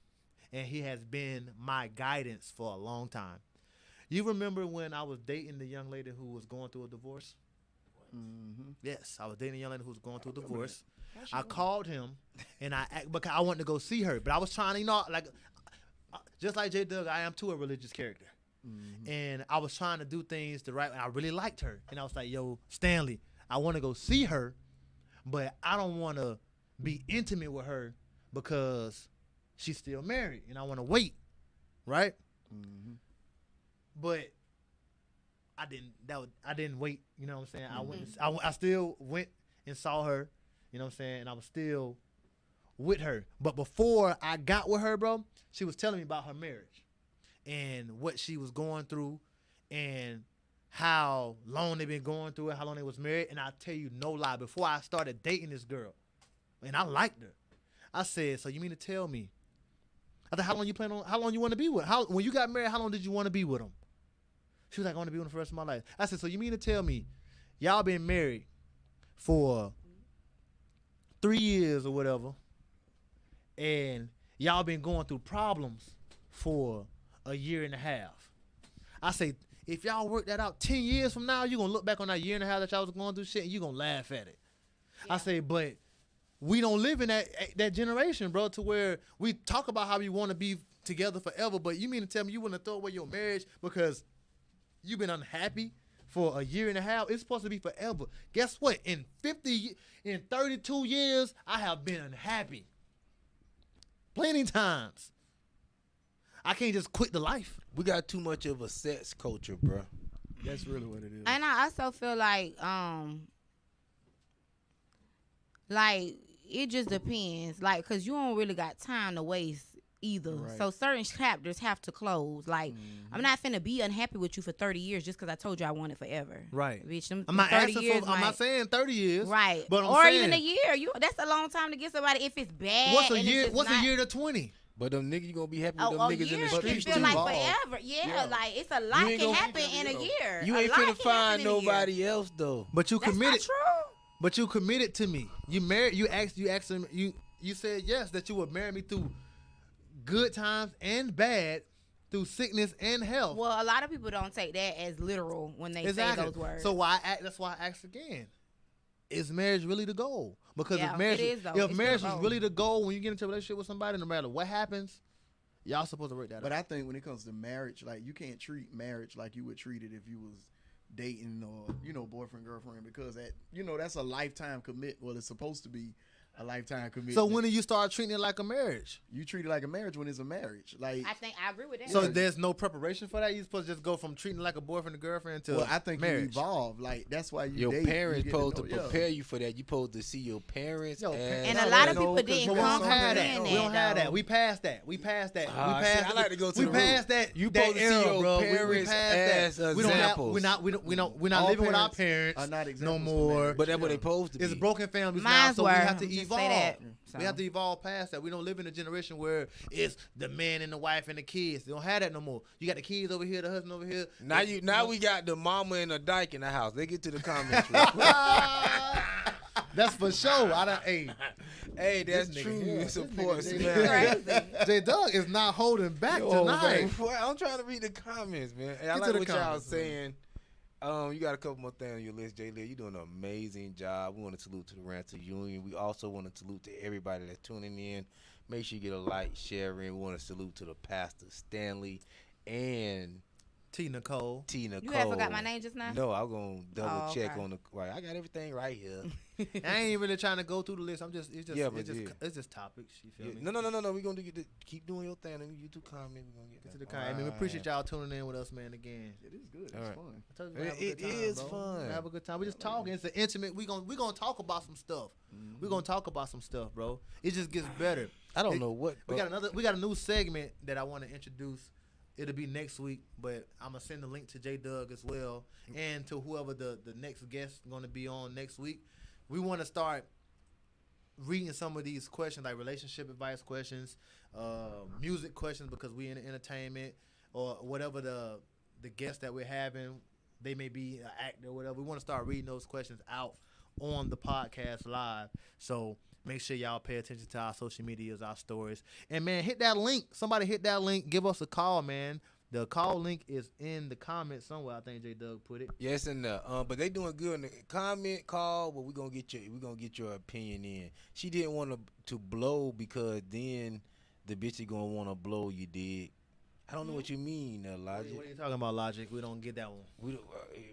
And he has been my guidance for a long time. You remember when I was dating the young lady who was going through a divorce? Yes, I was dating a young lady who was going through a divorce. I called him, and because I wanted to go see her. But I was trying to, just like J Doug, I am too a religious character. And I was trying to do things the right way. I really liked her. And I was like, yo, Stanley, I want to go see her, but I don't want to be intimate with her because she's still married and I want to wait, right? But I didn't wait, you know what I'm saying? I still went and saw her, you know what I'm saying? And I was still with her. But before I got with her, bro, she was telling me about her marriage and what she was going through and how long they been going through it, how long they was married. And I tell you no lie, before I started dating this girl, and I liked her, I said, so you mean to tell me, I said, how long you want to be with? When you got married, how long did you want to be with him? She was like, I want to be with him for the rest of my life. I said, so you mean to tell me y'all been married for 3 years or whatever, and y'all been going through problems for a year and a half? I say, if y'all work that out 10 years from now, you're going to look back on that year and a half that y'all was going through shit and you're going to laugh at it. Yeah. I say, but we don't live in that generation, bro, to where we talk about how we want to be together forever, but you mean to tell me you want to throw away your marriage because you've been unhappy for a year and a half? It's supposed to be forever. Guess what? In 32 years, I have been unhappy. Plenty times. I can't just quit the life. We got too much of a sex culture, bro. That's really what it is. And I also feel like it just depends, like, cause you don't really got time to waste either. Right. So certain chapters have to close. Like, I'm not finna be unhappy with you for 30 years just cause I told you I want it forever. Right. Bitch, them I'm not 30 asking years for. I'm not saying 30 years. Right. But I'm or saying, even a year. That's a long time to get somebody if it's bad. What's a and year? it's just What's not, a year to 20? But them niggas, you gonna be happy with them a niggas in year the can streets feel too. like involved. forever. Yeah, like it's a lot You ain't can gonna- happen in a year. You A ain't lot finna can find happen in a year. nobody else though. But you That's committed. not true. But you committed to me. You married. You asked him. You said yes, that you would marry me through good times and bad, through sickness and health. Well, a lot of people don't take that as literal when they say those words. So that's why I asked again. Is marriage really the goal? Because Yeah, if marriage, it is, though. if It's marriage the is goal. really the goal, when you get into a relationship with somebody, no matter what happens, y'all supposed to work that But out. I think when it comes to marriage, like, you can't treat marriage like you would treat it if you was dating or, boyfriend, girlfriend, because that's a lifetime commit. Well, it's supposed to be a lifetime commitment. So when do you start treating it like a marriage? You treat it like a marriage when it's a marriage. Like, I agree with that. So there's no preparation for that? You supposed to just go from treating it like a boyfriend and girlfriend to well, I think marriage? you evolve. Like, that's why you Your date. parents you supposed to get know- prepare you for that. You supposed to see your parents. And a lot of people didn't But we don't come have in that. that. We don't have that. though. We passed that. We passed that. Ah, we passed. see, I like to go to we the passed root. that. You that supposed to see era, your bro. parents passed as that. We don't have. examples. We're not All living with our parents parents are not no examples for more. marriage. But that's what they supposed to be. It's broken families now, Mines so were. we have to Just evolve. say that. We have to evolve past that. We don't live in a generation where it's the man and the wife and the kids. They don't have that no more. You got the kids over here, the husband over here. Now we got the mama and the dyke in the house. They get to the comments real quick. That's for sure. Hey, that's This nigga true. here. You This support nigga Smash. Crazy. J Doug is not holding back Yo, tonight. man, I'm trying to read the comments, man. And I Get to like the what y'all comments, man. saying. You got a couple more things on your list, J Lyrik. You're doing an amazing job. We want to salute to the Ranter Union. We also want to salute to everybody that's tuning in. Make sure you get a like, share in. We want to salute to the pastor, Stanley, and Nicole. Nicole. You had forgot my name just now? No, I'm going to double check okay. on the right. I got everything right here. I ain't really trying to go through the list. Yeah, but it's just topics. You feel me? No. We're going to keep doing your thing. And you two comment. We're going to get To the kind. I mean, we appreciate y'all tuning in with us, man. Again, It is good. It's All right. fun. I told you we have a It good time, is bro. fun. We have a good time. We just talking. It's an intimate. We gonna talk about some stuff. We gonna talk about some stuff, bro. It just gets better. I don't know what. We got a new segment that I want to introduce. It'll be next week, but I'm gonna send the link to J Doug as well, and to whoever the next guest gonna be on next week. We want to start reading some of these questions, like relationship advice questions, music questions, because we in entertainment, or whatever the guest that we're having, they may be an actor or whatever. We want to start reading those questions out on the podcast live. So make sure y'all pay attention to our social medias, our stories. And, man, hit that link. Somebody hit that link. Give us a call, man. The call link is in the comments somewhere. I think J Doug put it. Yes, and but they doing good in the comment call. But we're gonna get your opinion in. She didn't want to blow because then the bitch is gonna want to blow. You did. I don't know what you mean, Logic. What are you talking about, Logic? We don't get that one. We don't,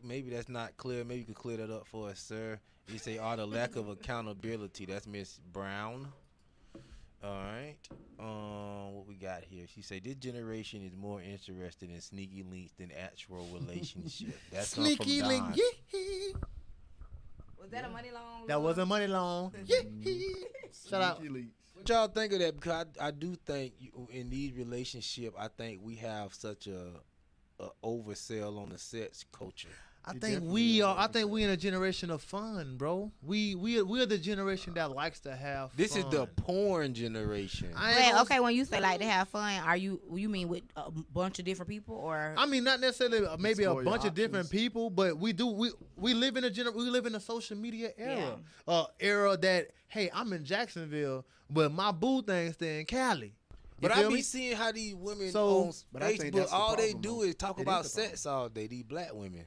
maybe that's not clear. Maybe you could clear that up for us, sir. You say, the lack of accountability. That's Miss Brown. All right. What we got here? She said, this generation is more interested in sneaky links than actual relationship. That's Sneaky from link. Don. Was that a money long? That wasn't money long. Shout out. Sneaky leaks. What y'all think of that? Because I do think in these relationships, I think we have such a oversell on the sex culture. I It think definitely we is are. I oversell. think we in a generation of fun, bro. We're the generation that likes to have This fun. is the porn generation. I ain't Wait, gonna okay, when you say like to have fun, you mean with a bunch of different people or? I mean, not necessarily maybe a Explore your bunch of different options. people, but we live in we live in a social media era, era that hey, I'm in Jacksonville, but my boo thing's in Cali. You But I feel be me? seeing how these women So- on But I think Facebook, that's the all they problem, do though. is talk It is about the problem. sex all day. These black women.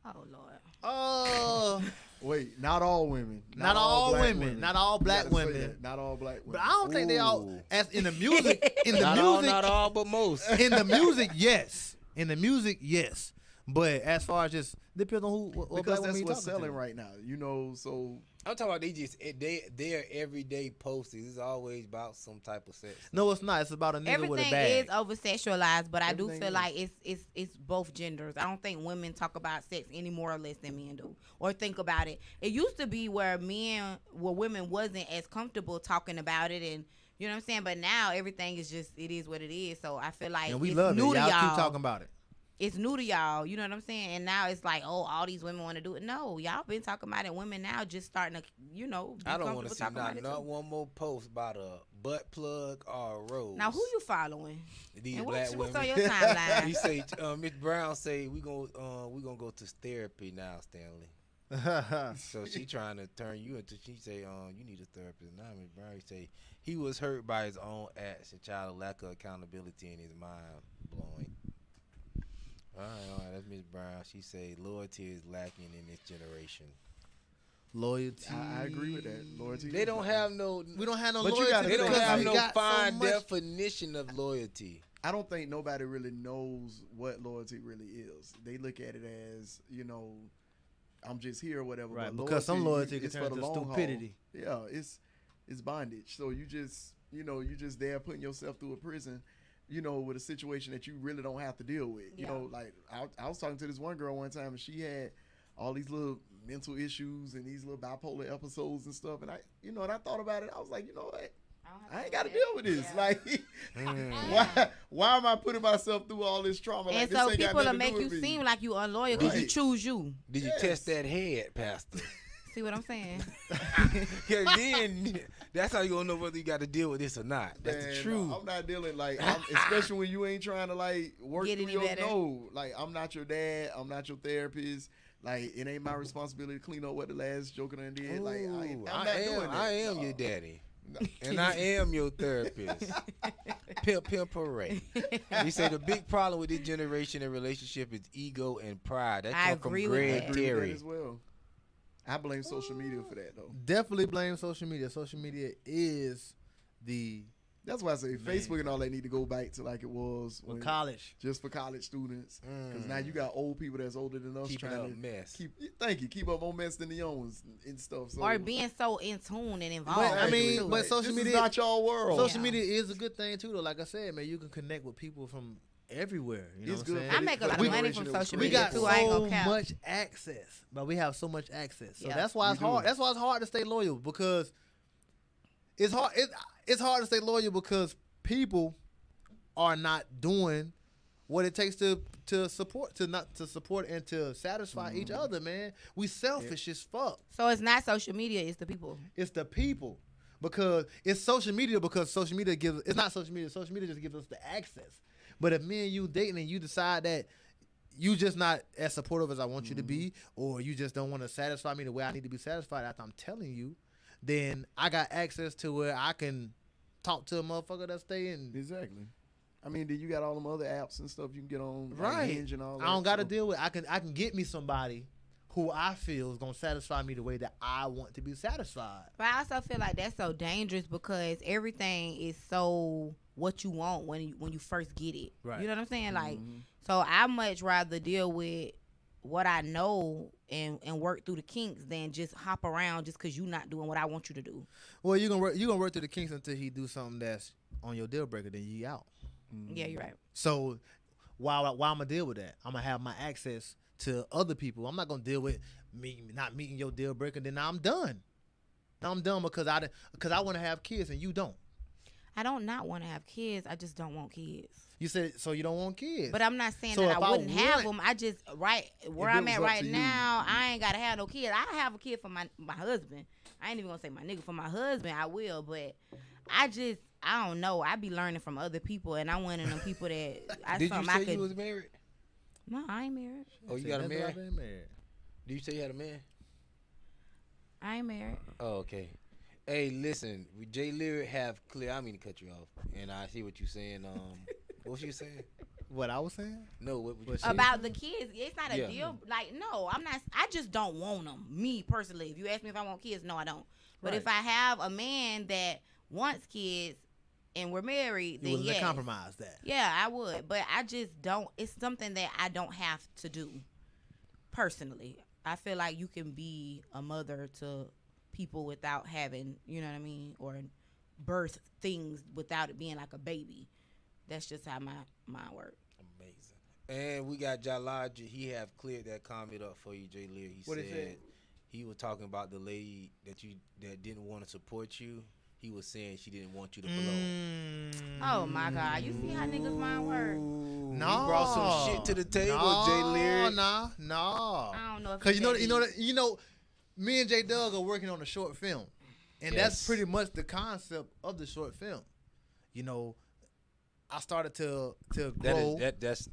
Oh Lord. Oh, Wait, not all women. not all black women, not all black You gotta say women. that. Not all black women. But I don't think they all Ooh. as in the music. In the Not music, all, but most. in the music, yes. In the music, yes. But as far as just depends on what because black women that's you what's talking selling to. right now. You know, so I'm talking about their everyday postings. It's always about some type of sex. No, it's not. It's about a nigga with a Everything bag. is over sexualized, but I do Everything feel is. like it's both genders. I don't think women talk about sex any more or less than men do, or think about it. It used to be where women wasn't as comfortable talking about it, and you know what I'm saying. But now everything is just it is what it is. So I feel like and we it's love it. new to Y'all y'all. keep talking about it. It's new to y'all. You know what I'm saying? And now it's like, oh, all these women want to do it. No, y'all been talking about it. Women now just starting to, be I don't want to comfortable see talking about it not too. one more post about a butt plug or a rose. Now who you following? These And black what's women. on your timeline? He say, Miss Brown say we gonna go to therapy now, Stanley. So she trying to turn you into. She say, you need a therapist now. Miss Brown say he was hurt by his own acts and child lack of accountability in his mind blowing. All right, that's Miss Brown. She say loyalty is lacking in this generation. Loyalty. I agree with that. Loyalty. They don't have no. We don't have no But you loyalty. gotta They don't because have we no got so fine much- definition of loyalty. I don't think nobody really knows what loyalty really is. They look at it as, you know, I'm just here or whatever. Right, but because some loyalty can is turn for the to long haul. stupidity. Yeah, it's bondage. So you just there putting yourself through a prison, you know, with a situation that you really don't have to deal with. You Yeah. know, like I was talking to this one girl one time and she had all these little mental issues and these little bipolar episodes and stuff. And I thought about it. I was like, you know what? I ain't got to deal with this. Yeah. Like, why am I putting myself through all this trauma? And like, this so ain't got people will nothing to make do you with me. seem like you unloyal because you Right. choose you. Did you Yes. test that head, Pastor? See what I'm saying? Yeah, then that's how you gonna know whether you got to deal with this or not. That's Man, the truth. I'm not dealing especially when you ain't trying to like work Get through any your better. no. Like I'm not your dad. I'm not your therapist. Like it ain't my responsibility to clean up what the last joker done did. Like I'm Ooh, not doing that. I am No. your daddy. And I am your therapist. Pimp parade. He said the big problem with this generation and relationship is ego and pride. That I comes from agree with I Greg that. agree with that Terry. as well. I blame social media for that though. Definitely blame social media. Social media is the That's why I say Facebook and all that need to go back to like it was when, college. just for college students. Because now you got old people that's older than us Keeping trying up to mess. keep up more mess than the young ones and stuff. So Or being so in tune and involved. But, I mean, too. but social this media- is not your world. Social Yeah. media is a good thing too, though. Like I said, man, you can connect with people from everywhere. You know It's what I'm good saying? for I make a lot We- of money from social We media got too. I ain't so gonna count. much access, but we have so much access. So Yeah. that's why it's We do. hard. That's why it's hard to stay loyal because it's hard. It's hard to stay loyal because people are not doing what it takes to support and to satisfy each other. Man, we selfish as fuck. So it's not social media, it's the people. It's the people because it's social media because social media gives. It's not social media. Social media just gives us the access. But if me and you dating and you decide that you just not as supportive as I want you to be, or you just don't want to satisfy me the way I need to be satisfied after I'm telling you, then I got access to where I can talk to a motherfucker that stay in. Exactly. I mean, then you got all them other apps and stuff you can get on, like Right. Hinge and all that. I don't got to so- deal with. I can get me somebody who I feel is gonna satisfy me the way that I want to be satisfied. But I also feel like that's so dangerous because everything is so what you want when you first get it. Right. You know what I'm saying? Like, Mhm. so I much rather deal with what I know and work through the kinks than just hop around just because you not doing what I want you to do. Well, you gonna work through the kinks until he do something that's on your deal breaker. Then you out. Yeah, you're right. So why I'm gonna deal with that? I'm gonna have my access to other people. I'm not gonna deal with me not meeting your deal breaker. Then I'm done. Now I'm done because I want to have kids and you don't. I don't not want to have kids. I just don't want kids. You said so you don't want kids. But I'm not saying So that if I I wouldn't have want- them. I just where If it I'm at was up right to you. now, I ain't gotta have no kids. I have a kid for my husband. I ain't even gonna say my nigga for my husband. I will, but I don't know. I be learning from other people, and I'm one of them people that Did you something say I could. you was married? No, I ain't married. Oh, you got a That's why man? I've been married. Did you say you had a man? I ain't married. Oh, okay. Hey, listen, J Lyrik have clear. I mean to cut you off, and I see what you saying. What was you saying? What I was saying? No, what was you What saying? About the kids, it's not a Yeah. deal. Like, no, I'm not. I just don't want them. Me personally, if you ask me if I want kids, no, I don't. But if I have a man that wants kids and we're married, You then would yes. compromise that. Yeah, I would. But I just don't. It's something that I don't have to do personally. I feel like you can be a mother to people without having, you know what I mean, or birth things without it being like a baby. That's just how my mind works. Amazing. And we got J Lyrik. He have cleared that comment up for you, J Lyrik. He What he said said? he was talking about the lady that didn't want to support you. He was saying she didn't want you to blow. Oh my God! You see how niggas mind work? No, You brought some shit to the table, J Lyrik. No. I don't know if Cause it's you know, me and J Doug are working on a short film, and that's Yes. pretty much the concept of the short film. You know, I started to grow. That's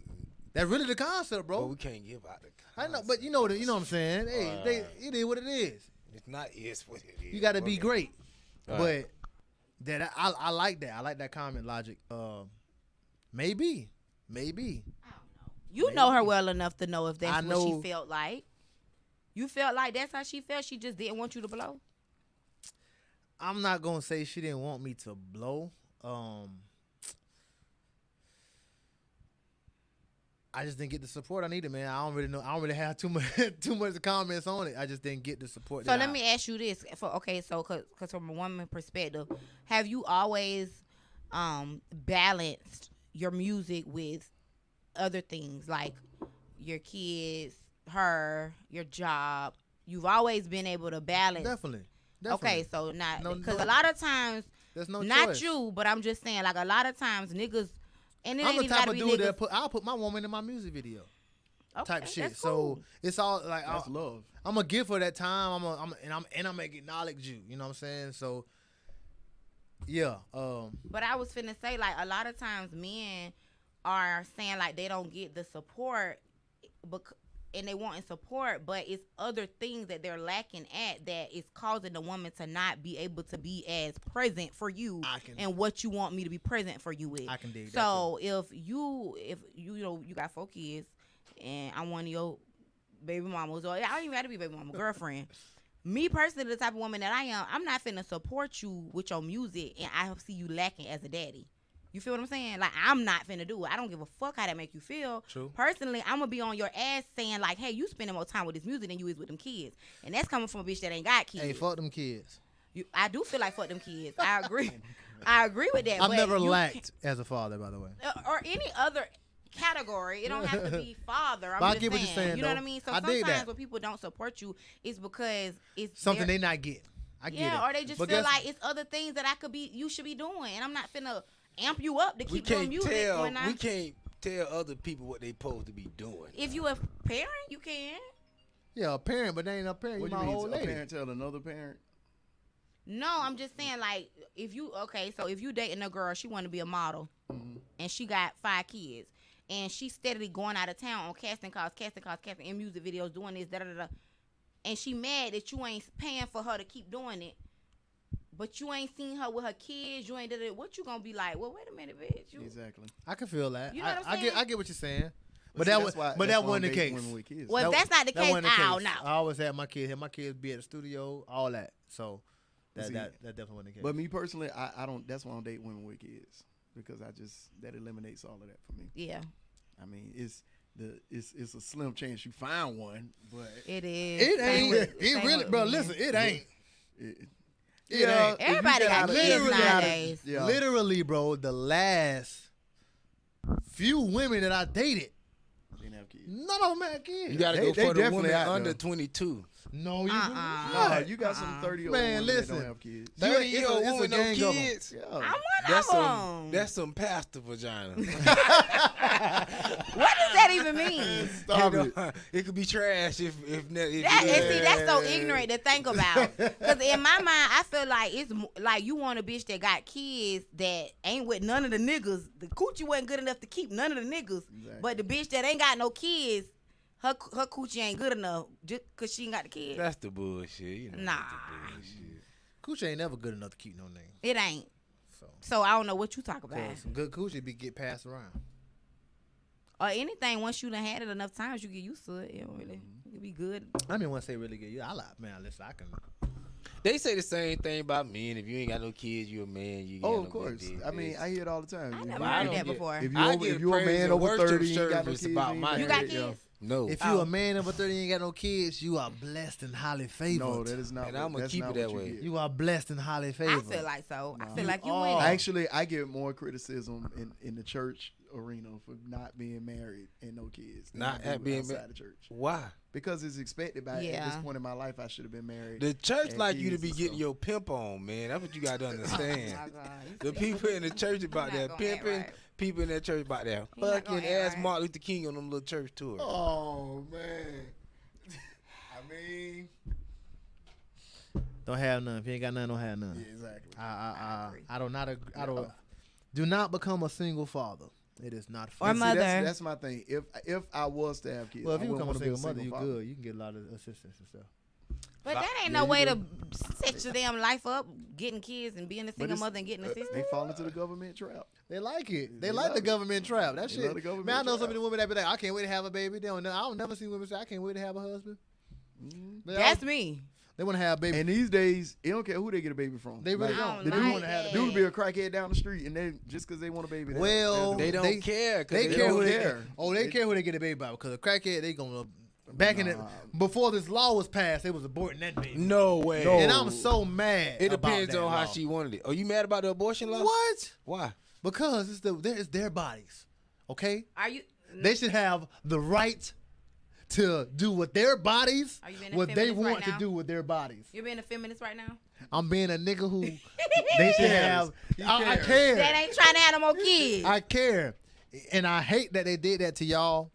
That's really the concept, But bro. we can't give out the I know, concept. but you know what I'm saying. Hey, it is what it is. It's not is what it is. You got to be Okay. great, All but right. that I like that. I like that comment logic. Maybe. I don't know. You know her well enough to know if that's I what know- she felt like. You felt like that's how she felt. She just didn't want you to blow. I'm not gonna say she didn't want me to blow. I just didn't get the support I needed, man. I don't really know. I don't really have too much comments on it. I just didn't get the support. So let me ask you this: because from a woman perspective, have you always balanced your music with other things like your kids, your job? You've always been able to balance. Definitely. Okay, so not No- because no- a lot of times, There's no not choice. you, but I'm just saying, like a lot of times niggas, and it I'm ain't the even type gotta of be dude niggas. that I'll put my woman in my music video. Okay, Type shit. that's So cool. it's all like That's love. I'm gonna give her that time. I'm gonna acknowledge you. You know what I'm saying? So yeah. But I was finna say, like, a lot of times men are saying like they don't get the support, and they wanting support, but it's other things that they're lacking at that is causing the woman to not be able to be as present for you and what you want me to be present for you with. I can dig that. So if you know you got 4 kids and I'm one of your baby mamas, or I don't even have to be baby mama, girlfriend. Me personally, the type of woman that I am, I'm not finna support you with your music and I see you lacking as a daddy. You feel what I'm saying? Like, I'm not finna do it. I don't give a fuck how that make you feel. True. Personally, I'm gonna be on your ass saying like, hey, you spending more time with this music than you is with them kids. And that's coming from a bitch that ain't got kids. Hey, fuck them kids. I do feel like fuck them kids. I agree. I agree with that. I've but never you lacked as a father, by the way. or any other category. It don't have to be father. But I just get what you're saying, You know what though. I mean? So I dig sometimes that. when people don't support you, it's because it's Something their- they not getting. I get it. yeah, or they just But feel guess- like it's other things that you should be doing, and I'm not finna amp you up to We keep doing can't music. tell. When We can't tell other people what they supposed to be doing. if you a parent, you can. Yeah, a parent, but they ain't a parent. What You do my you old mean? A lady. parent tell another parent? No, I'm just saying, like, if you dating a girl, she want to be a model, and she got 5 kids, and she's steadily going out of town on casting calls, in music videos, doing this, and she mad that you ain't paying for her to keep doing it, but you ain't seen her with her kids, you ain't did it. What you gonna be like? Well, wait a minute, bitch. Exactly. I can feel that. You know what I'm I get saying? what you're saying. But See, that that's was why- but that's that why wasn't I'm the dating case. women with kids. Well, if that's not the case, wasn't the I don't know. I always had my kids be at the studio, all that. So that See, definitely wasn't the case. But me personally, I don't. That's why I don't date women with kids because that eliminates all of that for me. Yeah, I mean, it's a slim chance you find one, but it is. It Same ain't. with- It same really, with bro. men. Listen, it ain't. it It ain't. Everybody got kids nowadays. Yeah. Literally, bro. The last few women that I dated, Didn't have kids. none of them had kids. You gotta They go for the definitely woman out there. under 22. No, you Uh-uh. No, you got some 30-year-old Man, women that listen. don't have kids. 30-year-old it's a woman, no gang of 'em. kids. Yeah. I'm one That's of some. them. That's some pastor vagina. What does that even mean? Stop You it. know, it could be trash if That, and see, that's so ignorant to think about. Because in my mind, I feel like it's like you want a bitch that got kids that ain't with none of the niggas. The coochie wasn't good enough to keep none of the niggas. Exactly. But the bitch that ain't got no kids, her coochie ain't good enough just because she ain't got the kids. That's the bullshit. You know, Nah. that's the bullshit. Coochie ain't never good enough to keep no name. It ain't. So, So I don't know what you talk about. some good coochie be get passed around. Or anything, once you done had it enough times, you get used to it. It don't really, it can be good. I mean, once they really get you, I like, man. Listen, I can. They say the same thing about men. If you ain't got no kids, you a man. You Oh, got of no course. big I mean, dick. I hear it all the time. I You never know, I heard don't that get- before. If I you get if you're a praise man and over worship 30, you ain't got no service kids. about ain't my married You got yet, yo. kids? No. If you a man over 30 and ain't got no kids, you are blessed and highly favored. No, that is not. And what- I'ma that's keep not it that what you way. get. You are blessed and highly I favored. feel like so. I Nah. feel like you You winning. are. Actually, I get more criticism in the church arena for not being married and no kids. than Not I do being outside the church. Why? Because it's expected by at Yeah. this point in my life I should have been married. The church and like you to kids be and getting stuff. your pimp on, man. That's what you got to understand. Oh, my God. The people in the church about He not that gonna act pimping, right. people in that church about that He not fucking gonna act ass right. Martin Luther King on them little church tours. Oh man. I mean, Don't have none. If you ain't got none, don't have none. yeah, exactly. I don't. Do not become a single father. It is not Or fun. See, mother. that's my thing. If I was to have kids, Well, if I you wouldn't become a wanna be single mother, you father. good. You can get a lot of assistance and stuff. But that ain't Yeah, no you way do. to set your damn life up, getting kids and being a single it's- mother and getting assistance. They fall into the government trap. They like it. They They like love the it. government trap. That They shit. love the government Man, I know some trap. of the women that be like, I can't wait to have a baby. They don't know. I don't never see women say, I can't wait to have a husband. That's me. They want to have a baby. And these days, it don't care who they get a baby from. They really I don't. don't They like want to have the that. baby. Dude be a crackhead down the street, and they just because they want a baby. Well, They don't care. 'cause They They care don't who they care. Oh, they care who they get a baby by because a crackhead they gonna back in it Nah. before this law was passed, they was aborting that baby. No way. No. And I'm so mad. It about depends that on how law. she wanted it. Are you mad about the abortion law? What? Why? Because it's their bodies. Okay, Are you? they should have the right to do with their bodies Are you being a what they feminist right want to now? do with their bodies. You're being a feminist right now. I'm being a nigga who they should have. He I cares. care. That ain't trying to have no more kids. I care, and I hate that they did that to y'all.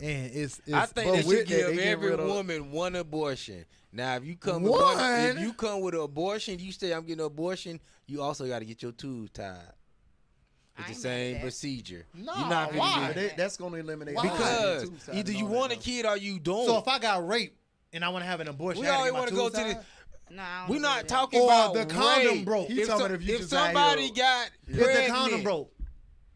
And it's I think but they should with that, give they get every rid of- woman one abortion. Now, if you come One? if you come with an abortion, you say I'm getting an abortion. You also got to get your tubes tied. I It's the ain't mad same at that. procedure. No, You're not why? gonna get That's going to eliminate. Why? because Two sides either and you all want a that. kid or you don't. So if I got raped and I want to have an abortion, we I always want to go to the. No, I don't We're agree not with that. talking Or about the condom rape. broke. He If, talking about if you if just out somebody here- got If pregnant, the condom broke,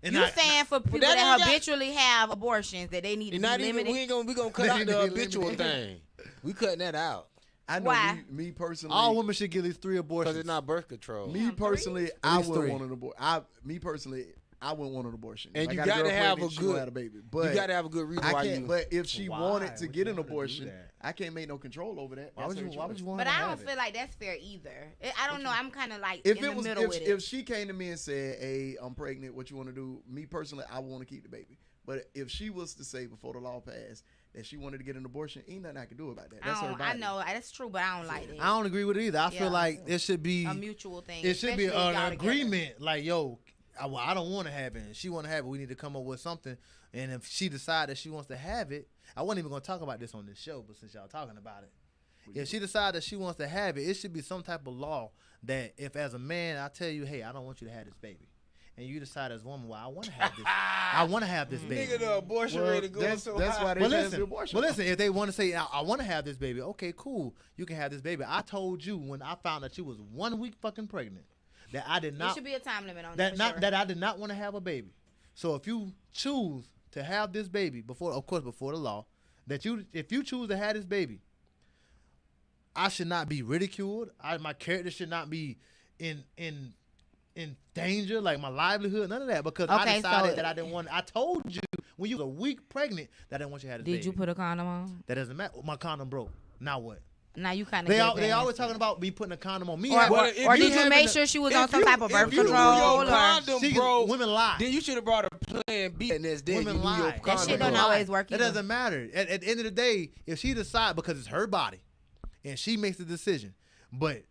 and You I, saying for people that that ain't got- habitually have abortions that they need to you're be not even. limited? We gonna cut They out need the to be habitual limited. thing. We cutting that out I know Why? me personally. all women should get at least 3 abortions. because it's not birth control. Me Damn, personally, three? I least wouldn't 3. want an abortion. Me personally, I wouldn't want an abortion. And If I you got gotta girl have pregnant, a she gonna good- have a baby. You But got to have a good reason I why can't. you. But if she Why wanted to would get you an wanna do abortion, that? I can't make no control over that. Why would That's you? her Why choice. would you want But to I have don't it? feel like that's fair either. I don't know. I'm kind of like If in it the was, middle with if it. she came to me and said, "Hey, I'm pregnant. What you want to do?" Me personally, I want to keep the baby. But if she was to say before the law passed that she wanted to get an abortion, ain't nothing I can do about that. That's her I body. know that's true, but I don't like it. I don't agree with it either. I Yeah. feel like it should be A mutual thing. it should be especially if y'all an together. agreement. Like, yo, I don't want to have it. And she want to have it. We need to come up with something. And if she decide that she wants to have it, I wasn't even gonna talk about this on this show, but since y'all talking about it, if she decide that she wants to have it, it should be some type of law that if as a man I tell you, hey, I don't want you to have this baby, and you decide as a woman, well, I want to have this, I want to have this baby. Nigga, the abortion Well, rate going that's so why high. they But passed listen, the abortion. but listen, if they want to say I want to have this baby, okay, cool, you can have this baby. I told you when I found that you was 1 week fucking pregnant that I did There not should be a time limit on that that. not that I did not want to have a baby. So if you choose to have this baby before the law, if you choose to have this baby, I should not be ridiculed. My character should not be in in danger, like my livelihood, none of that, because I Okay, decided so- that I didn't want. I told you when you was a week pregnant that I didn't want you to have this Did you baby. put a condom on? That doesn't matter. My condom broke. Now what? Now you kind of. They always talking about me putting a condom on me. Or, Well, or, if or you did you having make a- sure she was if on some you- type of birth if you knew control? your or- condom broke, women lie. then you should have brought a plan B and that's dead. Women You knew your lie. That condom shit don't broke. always work That either. doesn't matter. At the end of the day, if she decide, because it's her body, and she makes the decision, but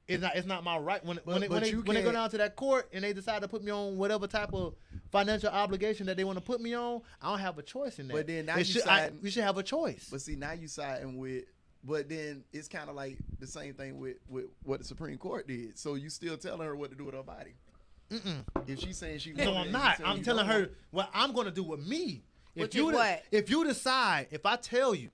it's not my right when they go can't- down to that court and they decide to put me on whatever type of financial obligation that they want to put me on. I don't have a choice in that. But then now It you should- side- we should have a choice. But see, now you siding with. But then it's kind of like the same thing with what the Supreme Court did. So you still telling her what to do with her body. If she's saying she No, want it, I'm and not. you saying I'm you telling don't her want it. what I'm going to do with me. Which is what? If you decide, if I tell you,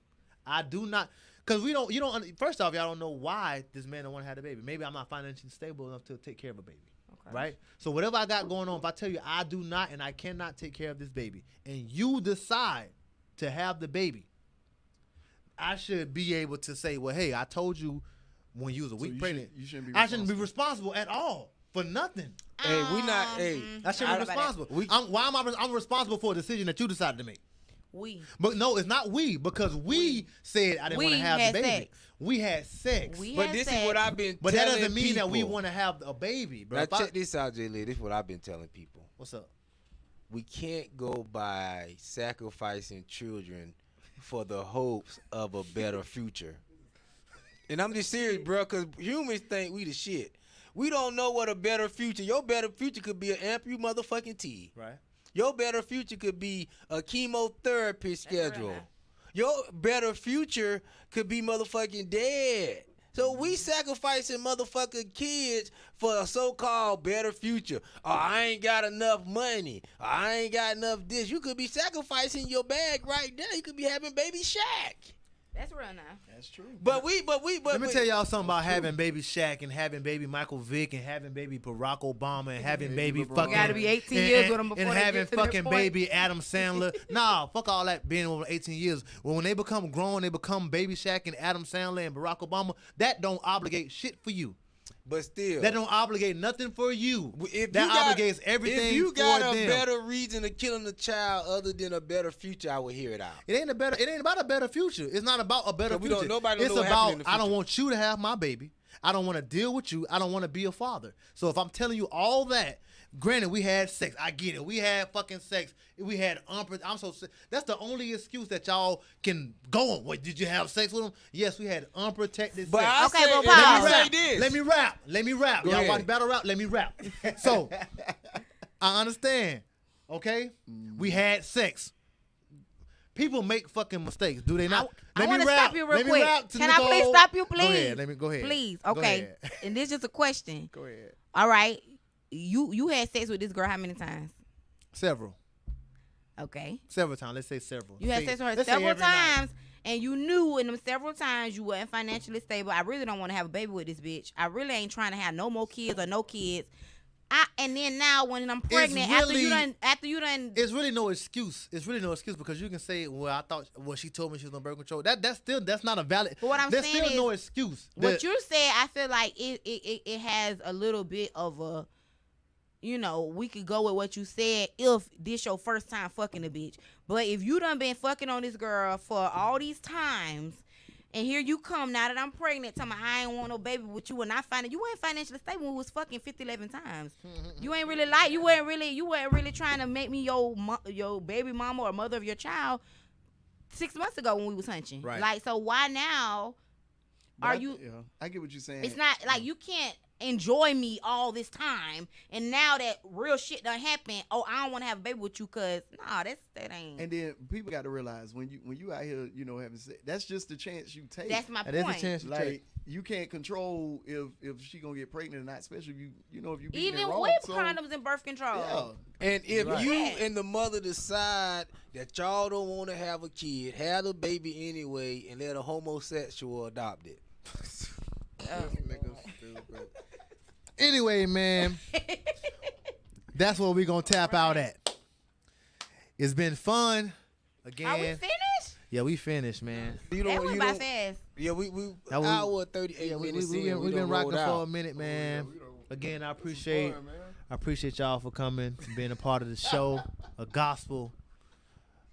I do not, because you don't. First off, y'all don't know why this man don't want to have a baby. Maybe I'm not financially stable enough to take care of a baby. Okay. Right? So whatever I got going on, if I tell you I do not and I cannot take care of this baby, and you decide to have the baby, I should be able to say, well, hey, I told you when you was a week you pregnant. you shouldn't be I shouldn't be responsible at all for nothing. Hey, we not. Hey, I shouldn't be responsible. I'm responsible for a decision that you decided to make. We. But no, it's not we, because we said I didn't want to We have had the baby. sex. We had sex. We but had this sex. is what I've been. But that telling doesn't mean that we people. want to have a baby, bro. Now If I- check this out, J Lyrik. This is what I've been telling people. What's up? We can't go by sacrificing children for the hopes of a better future. And I'm just serious, bro, because humans think we the shit. We don't know what a better future. Your better future could be an amputee motherfucking T. Right. Your better future could be a chemotherapy schedule. right. Your better future could be motherfucking dead. So we sacrificing motherfucking kids for a so-called better future. Oh, I ain't got enough money. Oh, I ain't got enough this. You could be sacrificing your bag right now. You could be having baby Shaq. That's real now. That's true. But Let me tell y'all something about having baby Shaq and having baby Michael Vick and having baby Barack Obama and having baby LeBron. fucking. You gotta be 18 years with 'em before and they having get to that fucking point. baby Adam Sandler. Nah, fuck all that being over 18 years. When they become grown, they become baby Shaq and Adam Sandler and Barack Obama. That don't obligate shit for you. But still, That don't obligate nothing for you. if That you got- obligates everything If you got for a them. better reason of killing the child other than a better future, I would hear it out. It ain't about a better future. It's not about a better 'Cause we future. don't- nobody It's know what happened in about the I don't future. want you to have my baby. I don't want to deal with you. I don't want to be a father. So if I'm telling you all that, granted we had sex. I get it. We had fucking sex. We had I'm so sick. That's the only excuse that y'all can go on. What, did you have sex with him? Yes, we had unprotected But sex. I Okay, say, but let pause. me say this. Let me rap. Go Y'all ahead. watch battle rap? Let me rap. So I understand. Okay? We had sex. People make fucking mistakes, do they not? I Let want me to rap. stop you real Let me quick. rap to Can I please Nicole. stop you, please? Go ahead. Let me go ahead. Please. Go Okay. ahead. And this is a question. Go ahead. All right. You had sex with this girl how many times? Several Okay. times. Let's say several. You had Say- sex with her let's say several every night. times, and you knew in them several times you weren't financially stable. I really don't want to have a baby with this bitch. I really ain't trying to have no more kids or no kids. And then now when I'm pregnant, after you done, It's really no excuse. It's really no excuse because you can say, "Well, she told me she was on birth control." That's not a valid. But what I'm there's saying still no is, excuse. what you said, I feel like it has a little bit of a, we could go with what you said if this your first time fucking a bitch. But if you done been fucking on this girl for all these times, and here you come now that I'm pregnant, telling me I ain't want no baby with you, and I find it you ain't financially stable when we was fucking 50, 11 times. You ain't really you weren't really trying to make me your baby mama or mother of your child 6 months ago when we was hunching. Right. Like, so why now But are I- you? Yeah, I get what you're saying. It's not like you can't enjoy me all this time, and now that real shit done happened, oh, I don't want to have a baby with you, cause that ain't. And then people got to realize when you out here, having sex, that's just the chance you take. That's my That is a point. chance you like take. you can't control if she gonna get pregnant or not, especially if you beating it Even wrong. with So, condoms and birth control. yeah. And if Right. you and the mother decide that y'all don't want to have a kid, have the baby anyway, and let a homosexual adopt it. Anyway, man, that's what we're gonna tap out at. It's been fun. Again. Are we finished? Yeah, we finished, man. You That don't, went you by don't, fast. yeah, we That was- hour 38 Yeah, minutes we've in, been done rocking rolled for a out. minute, man. Again, I appreciate y'all for coming, being a part of the show. A gospel.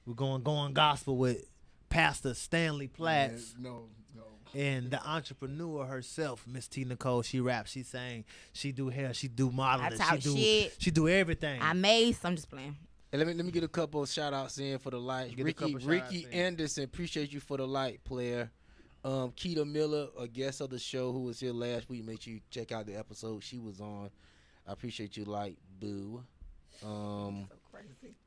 We're going gospel with Pastor Stanley Platts. No. And the entrepreneur herself, Miss T. Nicole, she raps, she sang, she do hair, she do modeling, I talk shit. She do everything. I'm just playing. And let me get a couple of shout outs in for the light. Ricky Anderson, appreciate you for the light, player. Keita Miller, a guest of the show who was here last week. Make sure you check out the episode she was on. I appreciate you, light, boo.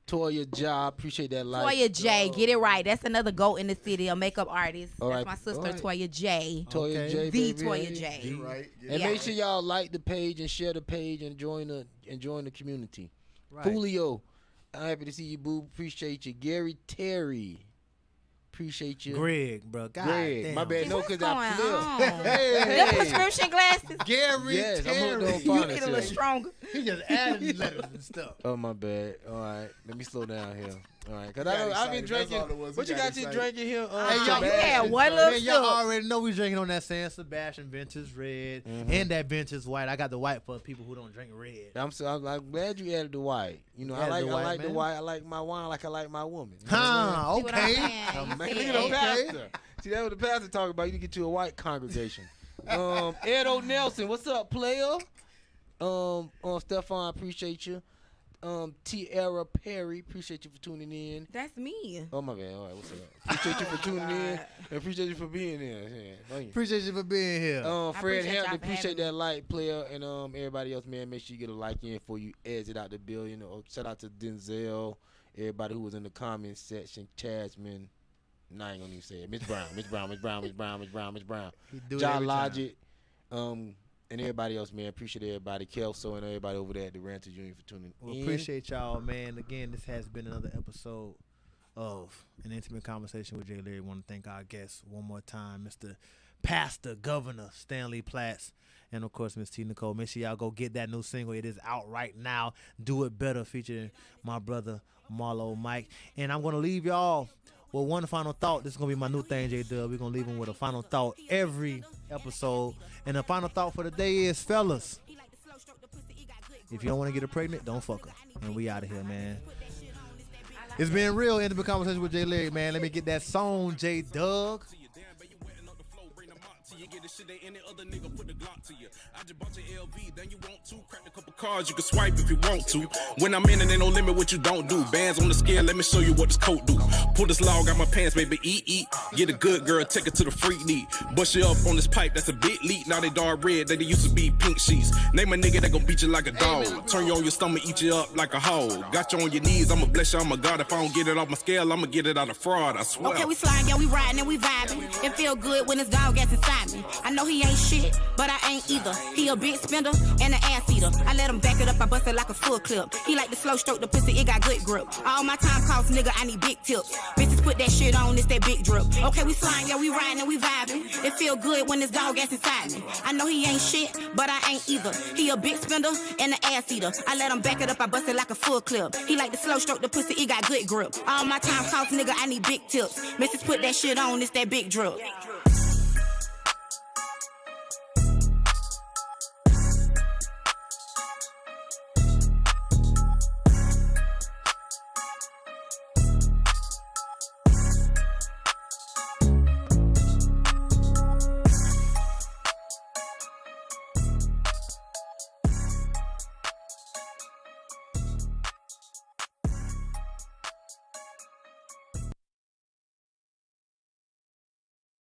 Toya Ja, appreciate that light. Toya J, get it right. That's another GOAT in the city, a makeup artist. All That's right. my sister, All right. Toya J. Toya J, The baby. Toya J. Right. And Yeah. make sure y'all like the page and share the page and join the community. Right. Julio, I'm happy to see you, boo. Appreciate you. Gary Terry, appreciate you. Greg, bro. God Greg, damn. my bad. No, What's because going I on? flipped. The Hey, prescription glasses. Gary yes, I'm hooked on Terry. You finance get a little here. stronger. He just added letters and stuff. Oh, my bad. All right, let me slow down here. All right, because Got I've been excited. That's drinking. all it was. He What you got got you excited. drinking here? Hey, y'all, you Sebastian? had one little Man, y'all sip. already know we drinking on that San Sebastian Vintage Red and that Vintage White. I got the white for people who don't drink red. I'm glad you added the white. You know, You I added like the I white, like the man. white. I like my wine like I like my woman. You know what I'm saying? Huh, See what I'm okay. saying? You Man, see look it? at the Okay. pastor. See, that's what the pastor talking about. You need to get you a white congregation. Edo Nelson, what's up, player? Stefan, appreciate you. Tiara Perry, appreciate you for tuning in. That's me. Oh my bad. All right, what's up? Appreciate you for tuning in. And appreciate you for being here. Yeah, thank you. Appreciate you for being here. Fred appreciate y'all Hampton, for appreciate having that like player, and everybody else, man. Make sure you get a like in before you exit out the building. Shout out to Denzel, everybody who was in the comments section, Chasman. No, I ain't gonna even say it. Miss Brown. He do it John every time. Logic, and everybody else, man. Appreciate everybody, Kelso, and everybody over there at the Ranters Union for tuning Well, in. appreciate y'all, man. Again, this has been another episode of An Intimate Conversation with J Lyrik. Want to thank our guests one more time, Mr. Pastor Governor Stanley Platts, and of course, Miss T. Nicole. Make sure y'all go get that new single. It is out right now. Do It Better, featuring my brother Marlo Mike. And I'm gonna leave y'all with one final thought. This is gonna be my new thing, J Dub. We're gonna leave them with a final thought every episode. And the final thought for the day is, fellas, if you don't want to get her pregnant, don't fuck her. And we out of here, man. It's been real intimate conversation with J Lyrik, man. Let me get that song, J Doug. You get the shit that any other nigga put the Glock to you. I just bought your LV, then you want to crack a couple cards, you can swipe if you want to. When I'm in it, ain't no limit what you don't do. Bands on the scale, let me show you what this coat do. Pull this log out my pants, baby, eat. Get a good girl, take her to the freak need. Bust you up on this pipe, that's a big leak. Now they dark red, they used to be pink sheets. Name a nigga that gon' beat you like a dog. Turn you on your stomach, eat you up like a hoe. Got you on your knees, I'ma bless you, I'm a god. If I don't get it off my scale, I'ma get it out of fraud, I swear. Okay, we sliding, yeah, we riding and we vibing. It feel good when this dog gets inside me. I know he ain't shit, but I ain't either. He a big spender and an ass eater. I let him back it up, I bust it like a full clip. He like to slow stroke the pussy, it got good grip. All my time costs, nigga, I need big tips. Bitches put that shit on, it's that big drip. Okay, we sliding, yeah, we riding and we vibing. It feel good when this dog gets inside me. I know he ain't shit, but I ain't either. He a big spender and an ass eater. I let him back it up, I bust it like a full clip. He like to slow stroke the pussy, it got good grip. All my time costs, nigga, I need big tips. Bitches put that shit on, it's that big drip.